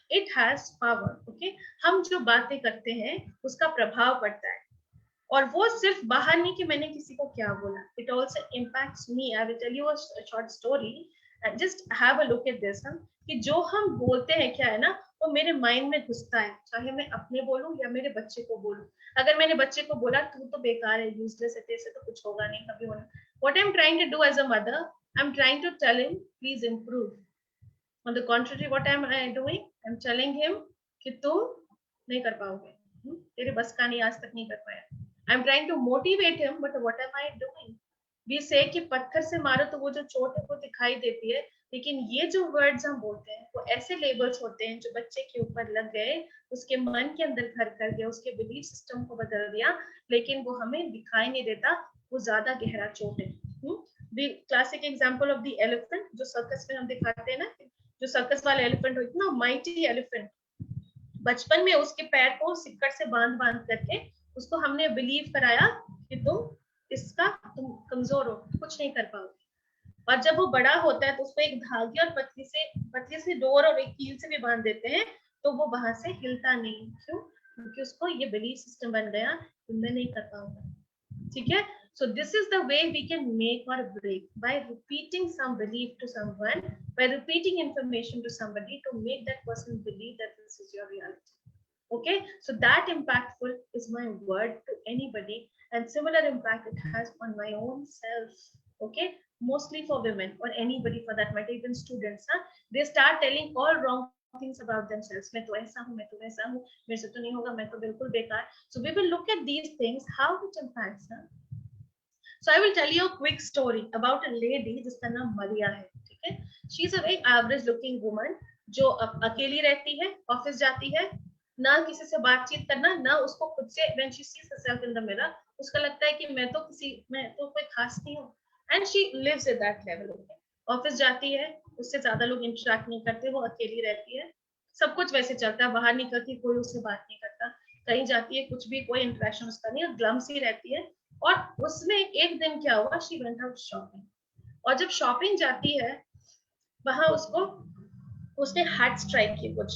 It has power. Okay, हम जो बातें करते हैं उसका प्रभाव पड़ता है, और वो सिर्फ बाहर नहीं कि मैंने किसी को क्या बोला. It also impacts me. I will tell you a short story. Just have a look at this. कि जो हम बोलते हैं क्या है ना, वो मेरे माइंड में घुसता है, चाहे मैं अपने बोलूं या मेरे बच्चे को बोलूं. अगर मैंने बच्चे को बोला तू तो बेकार है, यूजलेस है, तेरे से तो कुछ होगा नहीं, कभी होना. What I'm trying to do as a mother, I'm trying to tell him, please improve. On the contrary, what am I doing? I'm telling him कि तुम नहीं कर पाओगे, तेरे बस का नहीं, आज तक नहीं कर पाया. I'm trying to motivate him, but what am I doing? We say कि पत्थर से मारो तो वो जो चोट है वो दिखाई देती है, लेकिन ये जो वर्ड्स हम बोलते हैं वो ऐसे लेबल्स होते हैं जो बच्चे के ऊपर लग गए, उसके मन के अंदर घर कर गया, उसके बिलीफ सिस्टम को बदल दिया, लेकिन वो हमें दिखाई नहीं देता, वो ज्यादा गहरा चोट है. The classic example of the elephant, जो सर्कस में हम दिखाते हैं ना, जो सर्कस वाला एलिफेंट हो, इतना माइटी एलिफेंट, बचपन में उसके पैर को सिक्कड़ से बांध करके उसको हमने बिलीव कराया कि तुम कमजोर हो, कुछ नहीं कर पाओगे. और जब वो बड़ा होता है तो उसको एक धागे और पतली से डोर और एक कील से भी बांध देते हैं, तो वो वहां से हिलता नहीं. क्यों? क्योंकि उसको ये बिलीफ सिस्टम बन गया कि मैं नहीं कर पाऊंगा. ठीक है. So this is the way we can make or break, by repeating some belief to someone, by repeating information to somebody to make that person believe that this is your reality. Okay, so that impactful is my word to anybody, and similar impact it has on my own self. Okay, mostly for women or anybody for that matter, even students. They start telling all wrong things about themselves. मैं तो ऐसा हूँ, मैं तो वैसा हूँ, मेरे से तो नहीं होगा, मैं तो बिल्कुल बेकार. So we will look at these things, how it impacts. So I will tell you a quick story about a lady जिसका नाम मरिया है. ठीक है. She is a very average looking woman जो अकेली रहती है, ऑफिस जाती है, ना किसी से बातचीत करना, ना उसको खुद से, when she sees herself in the mirror, उसका लगता है कि मैं तो कोई खास नहीं हूँ. And she lives at that level. Office जाती है, उससे ज्यादा लोग इंटरेक्ट नहीं करते, वो अकेली रहती है. सब कुछ वैसे चलता है, बाहर निकलती कोई उससे बात नहीं करता, कहीं जाती है कुछ भी, कोई इंटरेक्शन उसका नहीं, ग्लम सी रहती है। और उसमें एक दिन क्या हुआ, शी वेंट आउट शॉपिंग, और जब शॉपिंग जाती है वहां उसने हैट स्ट्राइक की कुछ,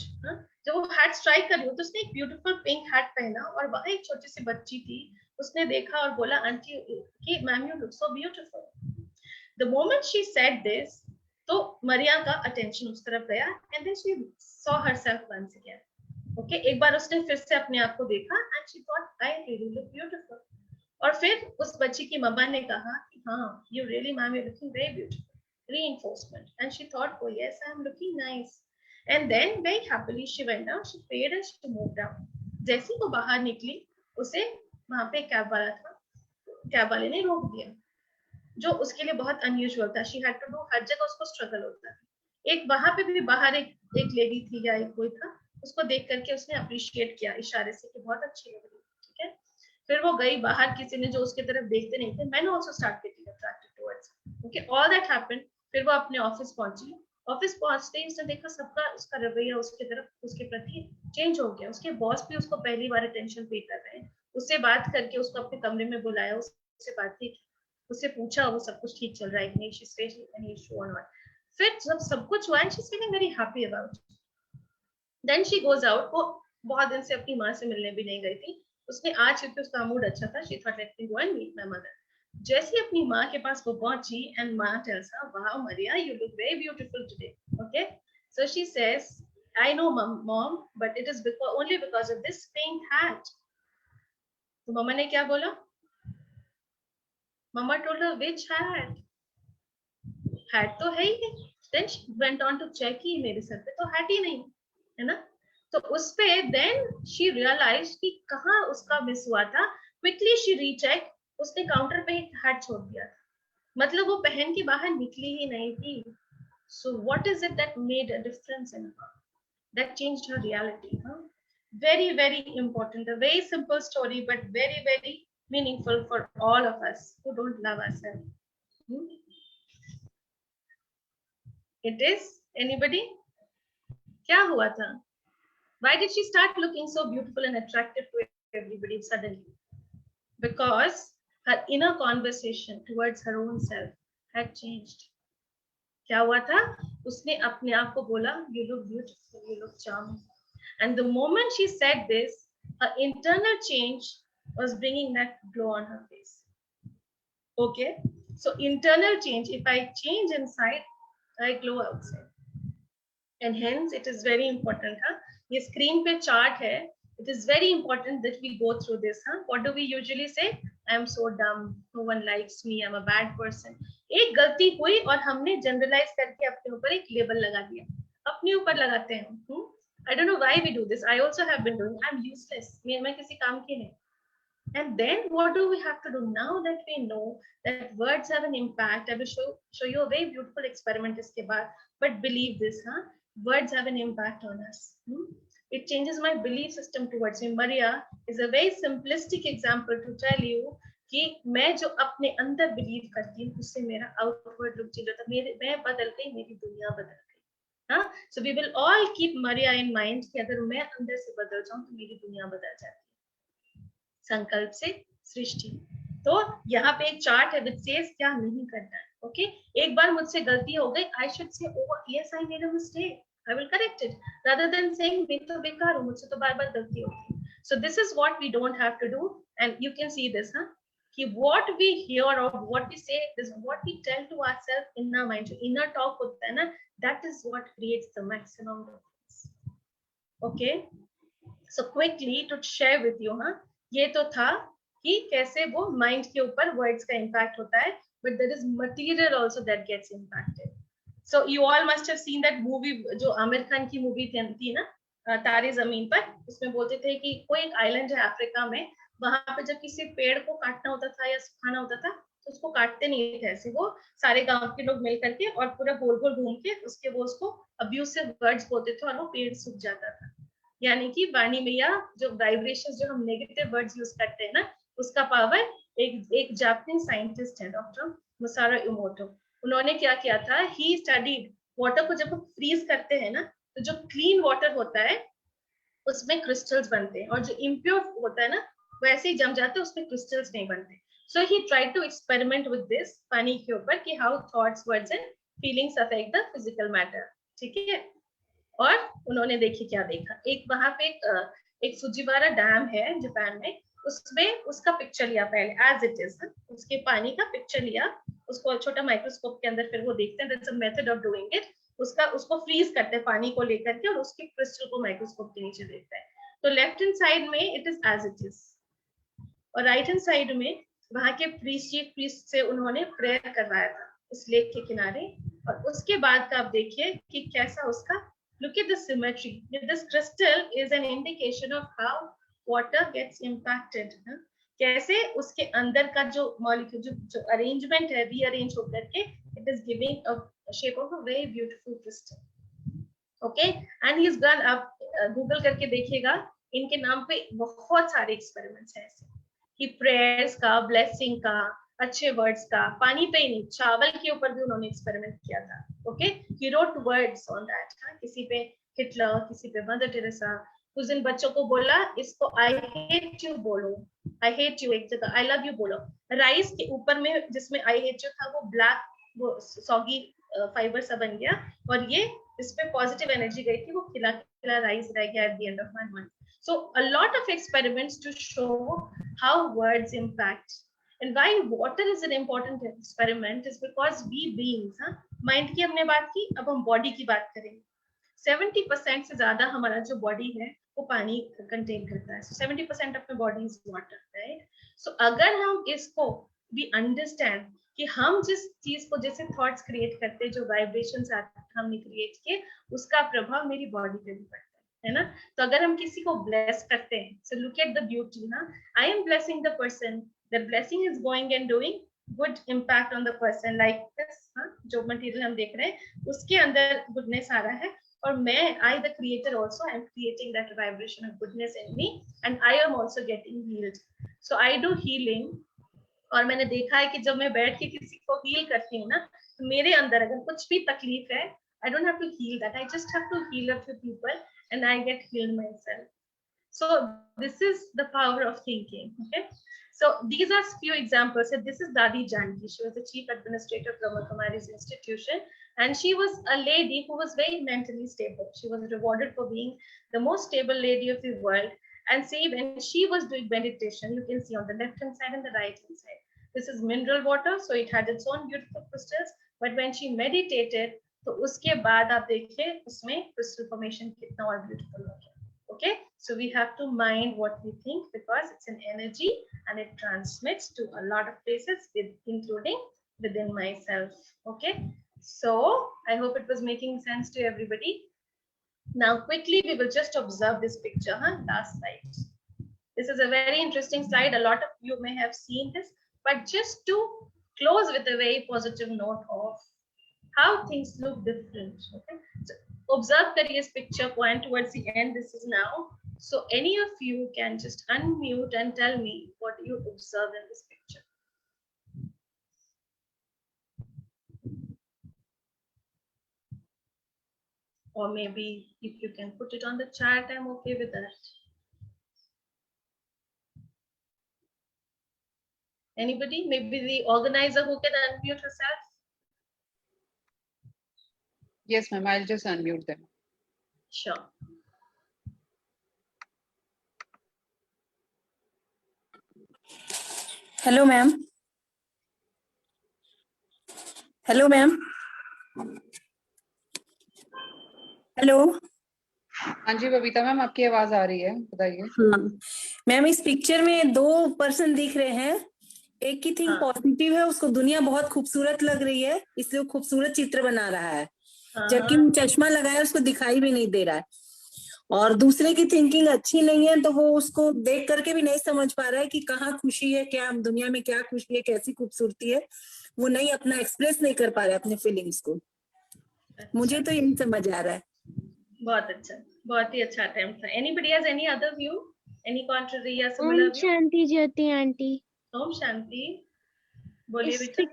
जब वो हैट स्ट्राइक कर रही हो तो उसने एक ब्यूटीफुल पिंक हैट पहना, और वहां एक छोटी सी बच्ची थी, उसने देखा और बोला आंटी कि ma'am you look so beautiful. The moment she said this, तो मरिया का अटेंशन उस तरफ गया, and then she saw herself once again. Okay, एक बार उसने फिर से अपने आप को देखा, and she thought I really look beautiful. और फिर उस बच्ची की मम्मा ने कहा कि हाँ you really ma'am you looking very beautiful, reinforcement, and she thought, oh yes, I'm looking nice, and then very happily she went down, she paid and she moved down. जैसे वो बाहर निकली, उसे वहां पे कैब वाला था, कैब वाले ने रोक दिया, जो उसके लिए बहुत अनयूजुअल था। शी हैड टू डू, हर जगह उसको स्ट्रगल होता है। एक वहां पे भी बाहर एक लेडी थी या एक कोई था, उसको देख करके उसने अप्रिशिएट किया इशारे से कि बहुत अच्छी लग रही है, ठीक है। फिर वो गई बाहर, किसी ने जो उसके तरफ देखते नहीं थे, मैंने also start getting attracted towards, okay, all that happened. फिर वो अपने ऑफिस पहुंची, ऑफिस पहुंचते ही उसने देखा सबका उसका रवैया उसके तरफ, उसके प्रति चेंज हो गया। उसके बॉस भी उसको पहली बार अटेंशन पे कर रहे हैं, उससे बात करके उसको अपने कमरे में बुलाया, उससे बातें की, उससे पूछा वो सब कुछ ठीक चल रहा है कि नहीं, she is facing any issue और नॉट। फिर जब सब कुछ हुआ, she is feeling very happy about, then she goes out. वो बहुत दिन से अपनी माँ से मिलने भी नहीं गई थी, उसने आज क्योंकि उसका मूड अच्छा था, she thought let me go and meet my mother. जैसे अपनी माँ के पास वो पहुंची, एंड माँ tells her, wow Maria you look very beautiful today, okay. So she says, I know mom but it is only because of this pink hat. तो मम्मा ने क्या बोला, मम्मा told her which hat, hat तो है ही नहीं। Then she went on to check कि मेरे सर पे तो हैट ही नहीं है ना। तो उस पे देन शी रियलाइज कि कहाँ उसका मिस हुआ था। क्विकली शी रीचेक, उसने काउंटर पे एक हैट छोड़ दिया था, मतलब वो पहन के बाहर निकली ही नहीं थी। So what is it that made a difference in her, that changed her reality. Very very important, a very simple story but very very meaningful for all of us who don't love ourselves. It is anybody, क्या हुआ था? Why did she start looking so beautiful and attractive to everybody suddenly? Because her inner conversation towards her own self had changed. क्या हुआ था? उसने अपने आप को बोला, you look beautiful, you look charming. And the moment she said this, her internal change was bringing that glow on her face. Okay, so internal change, if I change inside, I glow outside. And hence it is very important, ये screen पे chart है, it is very important that we go through this. What do we usually say? I am so dumb, no one likes me, I am a bad person. एक गलती हुई और हमने generalize करके अपने ऊपर एक label लगा दिया, अपने ऊपर लगाते हैं। I don't know why we do this. I also have been doing, I'm useless, मैं किसी काम की नहीं। And then what do we have to do now that we know that words have an impact? I will show you a very beautiful experiment iske baad, but believe this, words have an impact on us. It changes my belief system towards me. Maria is a very simplistic example to tell you कि मैं जो अपने अंदर believe करती हूँ उससे मेरा outward look change होता है, मैं बदल गई, मेरी दुनिया बदल गई। So we will all keep Maria in mind कि अगर मैं अंदर से बदल जाऊं तो मेरी दुनिया बदल जाती है। संकल्प से सृष्टि। तो यहाँ पे एक चार्ट है विच सेज क्या नहीं करना है। ओके, एक बार मुझसे गलती हो गई, I should say oh yes I made a mistake, I will correct it, rather than saying मैं तो बेकार हूं, मुझसे तो बार-बार गलती होती है। So this is what we don't have to do, and you can see this कि what we hear or what we say is what we tell to ourselves in our mind. जो inner talk होता है ना, that is what creates the maximum difference. Okay, so quickly to share with you, ये तो था कि कैसे वो माइंड के ऊपर वर्ड्स का इम्पैक्ट होता है, but there is material also that gets impacted. So you all must have seen that movie, जो आमिर खान की मूवी थी ना, तारे जमीन पर। उसमें बोलते थे कि कोई एक आइलैंड है अफ्रीका में, वहां पे जब किसी पेड़ को काटना होता था या सुखाना होता था तो उसको काटते नहीं थे ऐसे, वो सारे गांव के लोग मिल करके और पूरा गोल गोल घूम के उसके वो उसको अब्यूसिव वर्ड्स बोलते थे और वो पेड़ सूख जाता था। यानी कि वाणी मैया जो वाइब्रेशंस जो हम नेगेटिव वर्ड्स यूज करते हैं ना, उसका पावर, एक जापानीज साइंटिस्ट है डॉक्टर मुसारो इमोटो, उन्होंने क्या किया था, ही स्टडीड वाटर को जब हम फ्रीज करते हैं ना तो जो क्लीन वाटर होता है उसमें क्रिस्टल्स बनते हैं, और जो इम्प्योर होता है ना वो ऐसे ही जम जाते हैं, उसमें क्रिस्टल्स नहीं बनते. So he tried to experiment with this पानी के ऊपर कि how thoughts, words and feelings affect the physical matter. ठीक है. और उन्होंने देखिए क्या देखा, एक वहां पे एक फुजिवारा डैम है जापान में, उसमें उसका पिक्चर लिया पहले एज इट इज, उसके पानी का पिक्चर लिया, उसको छोटा माइक्रोस्कोप के अंदर फिर वो देखते हैं, that's a method of doing it. उसको फ्रीज करते हैं पानी को लेकर के और उसके क्रिस्टल को माइक्रोस्कोप के नीचे देखते हैं. तो लेफ्ट हैंड साइड में it is as it is, और राइट हैंड साइड में वहां के चीफ प्रीस्ट से उन्होंने प्रेयर करवाया था उस लेक के किनारे. और उसके बाद का आप देखिए कि कैसा उसका, look at the symmetry. This crystal is an indication of how water gets impacted. कैसे उसके अंदर का जो मॉलिक्यूल, जो अरेंजमेंट है, रीअरेंज होकर के it is giving a shape of a very beautiful crystal. Okay, and he's gone up, Google करके देखिएगा, इनके नाम पे बहुत सारे एक्सपेरिमेंट्स हैं ऐसे कि प्रेयर्स का, ब्लेसिंग का, अच्छे वर्ड्स का, पानी पे ही नहीं, चावल के ऊपर भी उन्होंने एक्सपेरिमेंट किया था. Okay, he wrote words on that. किसी पे हिटलर, किसी पे मदर टेरेसा. कुछ दिन बच्चों को बोला इसको आई हेट यू बोलो, आई हेट यू एक जगह आई लव यू बोलो. राइस के ऊपर में जिसमें आई हेट यू था वो ब्लैक, वो सॉगी फाइबर सा बन गया, और ये इस पे पॉजिटिव एनर्जी गई थी, वो खिला खिला राइस रह गया at the end of my month. So a lot of experiments to show how words impact. And why water is an important experiment is because we beings, mind की हमने बात की, अब हम body की बात करेंगे. 70% से ज्यादा हमारा जो body है वो पानी contain करता है. So 70% of my body is water, right? So अगर हम इसको we understand कि हम जिस चीज को, जैसे थॉट्स क्रिएट करते हैं, जो वाइब्रेशंस हमने क्रिएट किए, उसका प्रभाव मेरी बॉडी पे भी पड़ता है ना. तो अगर हम किसी को ब्लेस करते हैं, so look at the beauty ना, I am blessing the person, the blessing is going and doing good impact on the person like this. जो मटेरियल हम देख रहे हैं उसके अंदर गुडनेस आ रहा है, और मैं, I the creator also, I am creating that vibration of goodness in me, and I am also getting healed. So I do healing, और मैंने देखा है कि जब मैं बैठ के किसी को हील करती हूँ ना, तो मेरे अंदर अगर कुछ भी तकलीफ है, I don't have to heal that. I just have to heal a few people and I get healed myself. So this is the power of thinking. Okay. So these are few examples. This is Dadi Janki. She was the chief administrator of Brahma Kumari's institution, and she was a lady who was very mentally stable. She was rewarded for being the most stable lady of the world. And see, when she was doing meditation, you can see on the left hand side and the right hand side. This is mineral water, so it had its own beautiful crystals. But when she meditated, तो उसके बाद आप देखिए उसमें crystal formation कितना और beautiful हो गया. Okay, so we have to mind what we think because it's an energy and it transmits to a lot of places, including within myself. Okay, so I hope it was making sense to everybody. Now quickly we will just observe this picture. Last slide. This is a very interesting slide. A lot of you may have seen this, but just to close with a very positive note of how things look different. Okay, so observe Kariya's picture, point towards the end. This is now. So any of you can just unmute and tell me what you observe in this picture. Or maybe if you can put it on the chat, I'm okay with that. Anybody? Maybe the organizer who can unmute herself? Yes, ma'am. I'll just unmute them. Sure. Hello, ma'am. Hello, ma'am. Hello. हाँ जी Babita ma'am, आपकी आवाज आ रही है, बताइए. हाँ ma'am, इस picture में 2 person दिख रहे हैं. एक की थिंक पॉजिटिव है, उसको दुनिया बहुत खूबसूरत लग रही है, इसलिए वो खूबसूरत चित्र बना रहा है. जबकि वो चश्मा लगाया, उसको दिखाई भी नहीं दे रहा है. और दूसरे की थिंकिंग अच्छी नहीं है, तो वो उसको देख करके भी नहीं समझ पा रहा है कि कहाँ खुशी है, क्या दुनिया में क्या खुशी है, कैसी खूबसूरती है. वो नहीं अपना एक्सप्रेस नहीं कर पा रहा है अपने फीलिंग्स को. मुझे तो यही समझ आ रहा है. बहुत अच्छा, बहुत ही अच्छा अटेम्प्ट था. Anybody has any other view? Any contrary या similar view? शांति ज्योति आंटी. ओम शांति. बोलिए इस बेटा।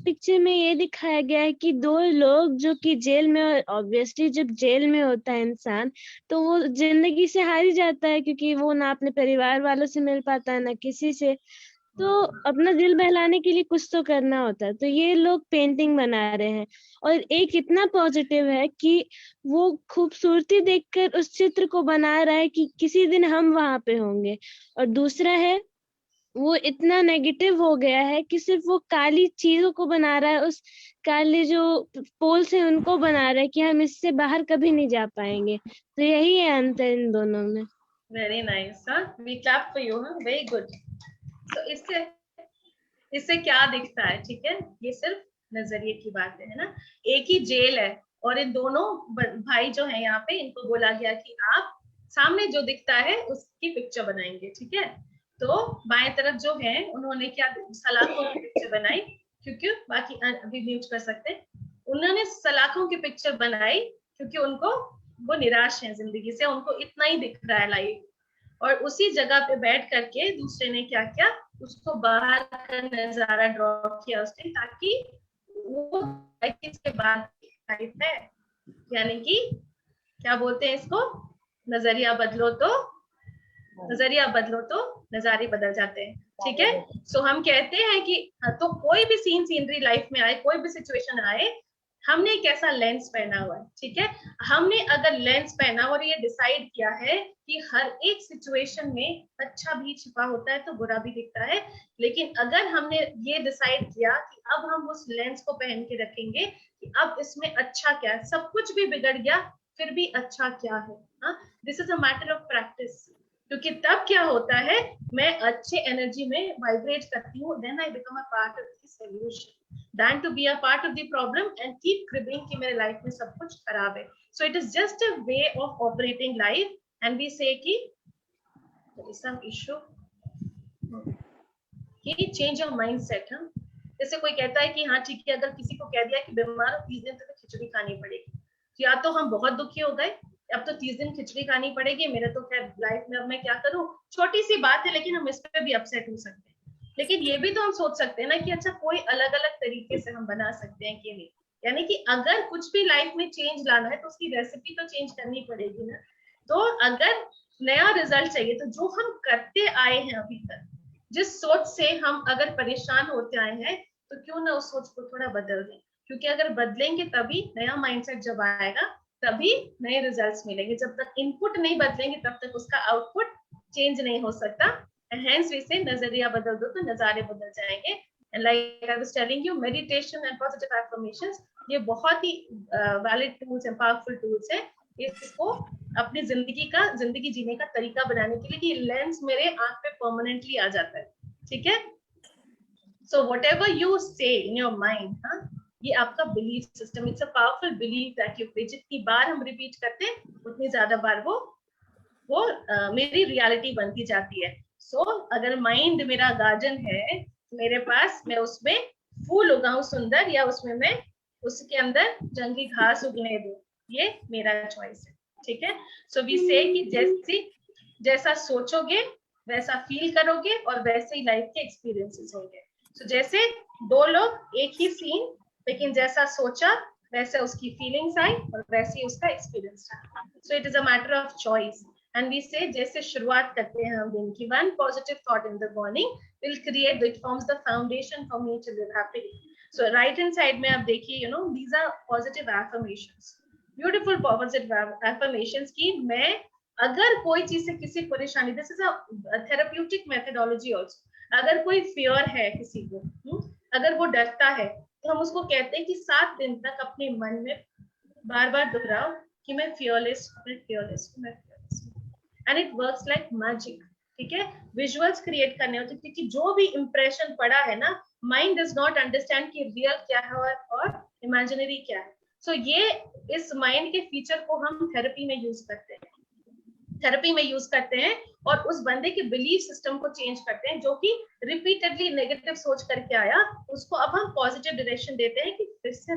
पिक्चर में ये दिखाया गया है कि दो लोग जो कि जेल में, ऑब्वियसली जब जेल में होता है इंसान तो वो जिंदगी से हार ही जाता है, क्योंकि वो ना अपने परिवार वालों से मिल पाता है ना किसी से, तो अपना दिल बहलाने के लिए कुछ तो करना होता है। तो ये लोग पेंटिंग बना रहे हैं, और एक इतना पॉजिटिव है कि वो खूबसूरती देखकर उस चित्र को बना रहा है कि किसी दिन हम वहां पे होंगे, और दूसरा है वो इतना नेगेटिव हो गया है कि सिर्फ वो काली चीजों को बना रहा है, उस काले जो पोल्स हैं उनको बना रहा है कि हम इससे बाहर कभी नहीं जा पाएंगे। तो यही है अंतर इन दोनों में। Very nice, we clap for you, very good. तो इससे क्या दिखता है, ठीक है, ये सिर्फ नजरिए की बात है ना। एक ही जेल है और इन दोनों भाई जो है यहाँ पे, इनको बोला गया कि आप सामने जो दिखता है उसकी पिक्चर बनाएंगे, ठीक है। तो बाएं तरफ जो है उन्होंने क्या, सलाखों की पिक्चर बनाई, क्योंकि बाकी अभी म्यूट कर सकते हैं। उन्होंने सलाखों की पिक्चर बनाई क्योंकि उनको, वो निराश है जिंदगी से, उनको इतना ही दिख रहा है लाइफ। और उसी जगह पे बैठ करके दूसरे ने क्या किया, उसको बाहर का नजारा ड्रॉ किया उसने, ताकि वो इसके बाद लाइफ है, यानी कि क्या बोलते हैं इसको, नजरिया बदलो तो नजारे बदल जाते हैं, ठीक है। सो हम कहते हैं कि तो कोई भी सीनरी लाइफ में आए, कोई भी सिचुएशन आए, हमने कैसा लेंस पहना हुआ है, ठीक है। हमने अगर लेंस पहना और ये डिसाइड किया है कि हर एक सिचुएशन में अच्छा भी छिपा होता है तो बुरा भी दिखता है, लेकिन अगर हमने ये डिसाइड किया कि अब हम उस लेंस को पहन के रखेंगे कि अब इसमें अच्छा क्या है, सब कुछ भी बिगड़ गया फिर भी अच्छा क्या है, this is a matter of practice. क्योंकि तब क्या होता है, मैं अच्छे एनर्जी में वाइब्रेट करती हूँ, then I become a part of the solution than to be a part of the problem and keep cribbing कि मेरे लाइफ में सब कुछ खराब है। So it is just a way of operating life and we say कि there is some issue कि change your mindset। जैसे कोई कहता है कि हाँ ठीक है, अगर किसी को कह दिया कि बीमार हो 30 दिन तक खिचड़ी खानी पड़ेगी, तो या तो हम बहुत दुखी हो गए, अब तो 30 दिन खिचड़ी खानी पड़ेगी, मेरे तो खैर लाइफ में अब मैं क्या करूं, छोटी सी बात है लेकिन हम इस पे भी अपसेट हो सकते हैं। लेकिन ये भी तो हम सोच सकते हैं ना कि अच्छा कोई अलग अलग तरीके से हम बना सकते हैं कि नहीं, यानी कि अगर कुछ भी लाइफ में चेंज लाना है तो उसकी रेसिपी तो चेंज करनी पड़ेगी ना। तो अगर नया रिजल्ट चाहिए तो जो हम करते आए हैं अभी तक, जिस सोच से हम अगर परेशान होते आए हैं, तो क्यों ना उस सोच को थोड़ा बदल दें, क्योंकि अगर बदलेंगे तभी नया माइंडसेट जब आएगा तभी नए रिजल्ट्स मिलेंगे। जब तक इनपुट नहीं बदलेंगे तब तक उसका आउटपुट चेंज नहीं हो सकता। Hence we say नजरिया बदल दो तो नजारे बदल जाएंगे। And like I was telling you, meditation and positive affirmations ये बहुत ही वैलिड टूल्स हैं, पावरफुल टूल्स हैं। इसको अपनी जिंदगी जीने का तरीका बनाने के लिए कि लेंस मेरे आंख पे परमानेंटली आ जाता है, ठीक है। So whatever you say in your mind, ये आपका belief system, it's a powerful belief that you पे, जितनी बार हम रिपीट करते हैं उतनी ज्यादा बार वो मेरी रियलिटी बनती जाती है। सो अगर माइंड मेरा गार्डन है मेरे पास, मैं उसमें फूल उगाऊं सुंदर, या उसमें मैं उसके अंदर जंगली घास उगने दूं, ये मेरा चॉइस है, ठीक है। सो वी से कि जैसा सोचोगे वैसा फील करोगे और वैसे ही लाइफ के एक्सपीरियंसेस होंगे। सो जैसे दो लोग एक ही सीन, लेकिन जैसा सोचा वैसे उसकी फीलिंग्स आई और वैसे ही उसका एक्सपीरियंस था। So it is a matter of choice. And we say जैसे शुरुआत करते हैं हम दिन की, one positive thought in the morning will create, it forms the foundation for me to live happily. So right hand side में आप देखिए, you know these are positive affirmations, beautiful positive affirmations की मैं अगर कोई चीज से किसी परेशानी, this is a therapeutic methodology also. अगर कोई फियर है किसी को, अगर वो डरता है, तो हम उसको कहते हैं कि 7 दिन तक अपने मन में बार बार दोहराओ कि मैं फियरलेस, मैं फियरलेस, मैं fearless, and it works like magic, ठीक है। विजुअल्स क्रिएट करने होते, क्योंकि जो भी इंप्रेशन पड़ा है ना, माइंड डज नॉट अंडरस्टैंड कि रियल क्या है और इमेजिनरी क्या है। सो ये इस माइंड के फीचर को हम थेरेपी में यूज करते हैं और उस बंदे के बिलीफ सिस्टम को चेंज करते हैं, जो कि रिपीटेडली नेगेटिव सोच करके आया, उसको अब हम पॉजिटिव डायरेक्शन देते हैं कि फिर से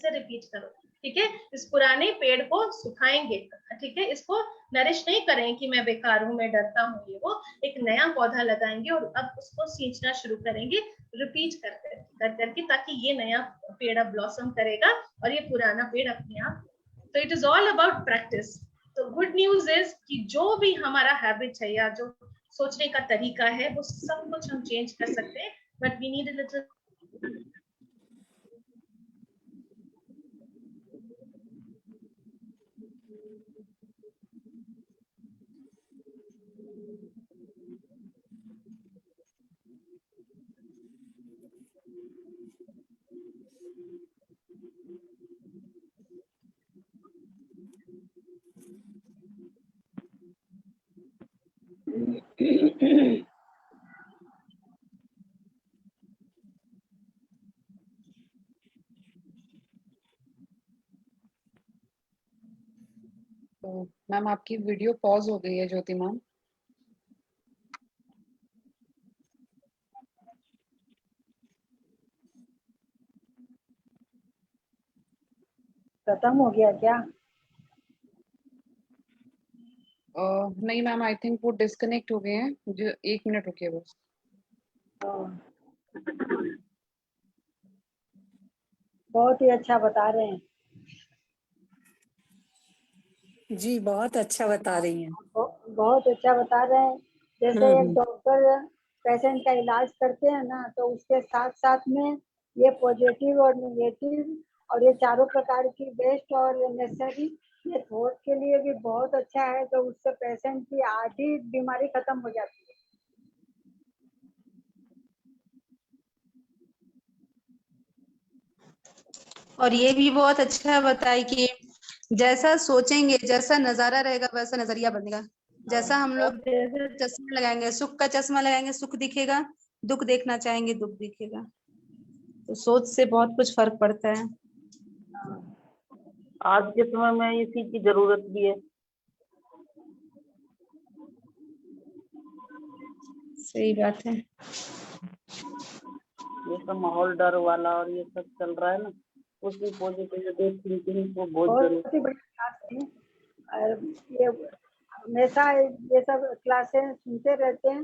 रिपीट करो, ठीक है, इस पुराने पेड़ को सुखाएंगे, ठीक है, इसको नरिश नहीं करें कि मैं बेकार हूँ, मैं डरता हूँ, ये वो, एक नया पौधा लगाएंगे और अब उसको सींचना शुरू करेंगे, रिपीट कर करके, ताकि ये नया पेड़ अब ब्लॉसम करेगा और ये पुराना पेड़ अपने आप। तो it is all about practice. तो गुड न्यूज इज कि जो भी हमारा हैबिट है या जो सोचने का तरीका है वो सब कुछ हम चेंज कर सकते हैं, but we need a little तो मैम आपकी वीडियो पॉज हो गई है ज्योति मैम। खत्म हो गया क्या? नहीं मैम, आई थिंक वो डिस्कनेक्ट हो गए हैं, जो 1 मिनट रुकिए बस। बहुत ही अच्छा बता रहे हैं। जी बहुत अच्छा बता रही हैं। बहुत अच्छा बता रहे हैं। जैसे एक हम्म। डॉक्टर पेशेंट का इलाज करते हैं ना, तो उसके साथ साथ में ये पॉजिटिव और नेगेटिव और ये चारों प्रकार की बेस्ट और नेसेसरी ये थॉट के लिए भी बहुत अच्छा है। तो उससे पेशेंट की आधी बीमारी खत्म हो जाती है। और ये भी बहुत अच्छा बताई कि जैसा सोचेंगे, जैसा नजारा रहेगा वैसा नजरिया बनेगा। जैसा हम लोग चश्मा लगाएंगे, सुख का चश्मा लगाएंगे, सुख दिखेगा, दुख देखना चाहेंगे, दुख दिखेगा। तो सोच से बहुत कुछ फर्क पड़ता है। आज के समय में इसी की जरूरत भी है। सही बात है। ये सब माहौल डर वाला और ये सब चल रहा है ना, उसकी पॉजिटिविटी थिंकिंग को बहुत जरूरी बहुत ही बड़ी क्लास है और ये हमेशा ये सब क्लासें सुनते रहते हैं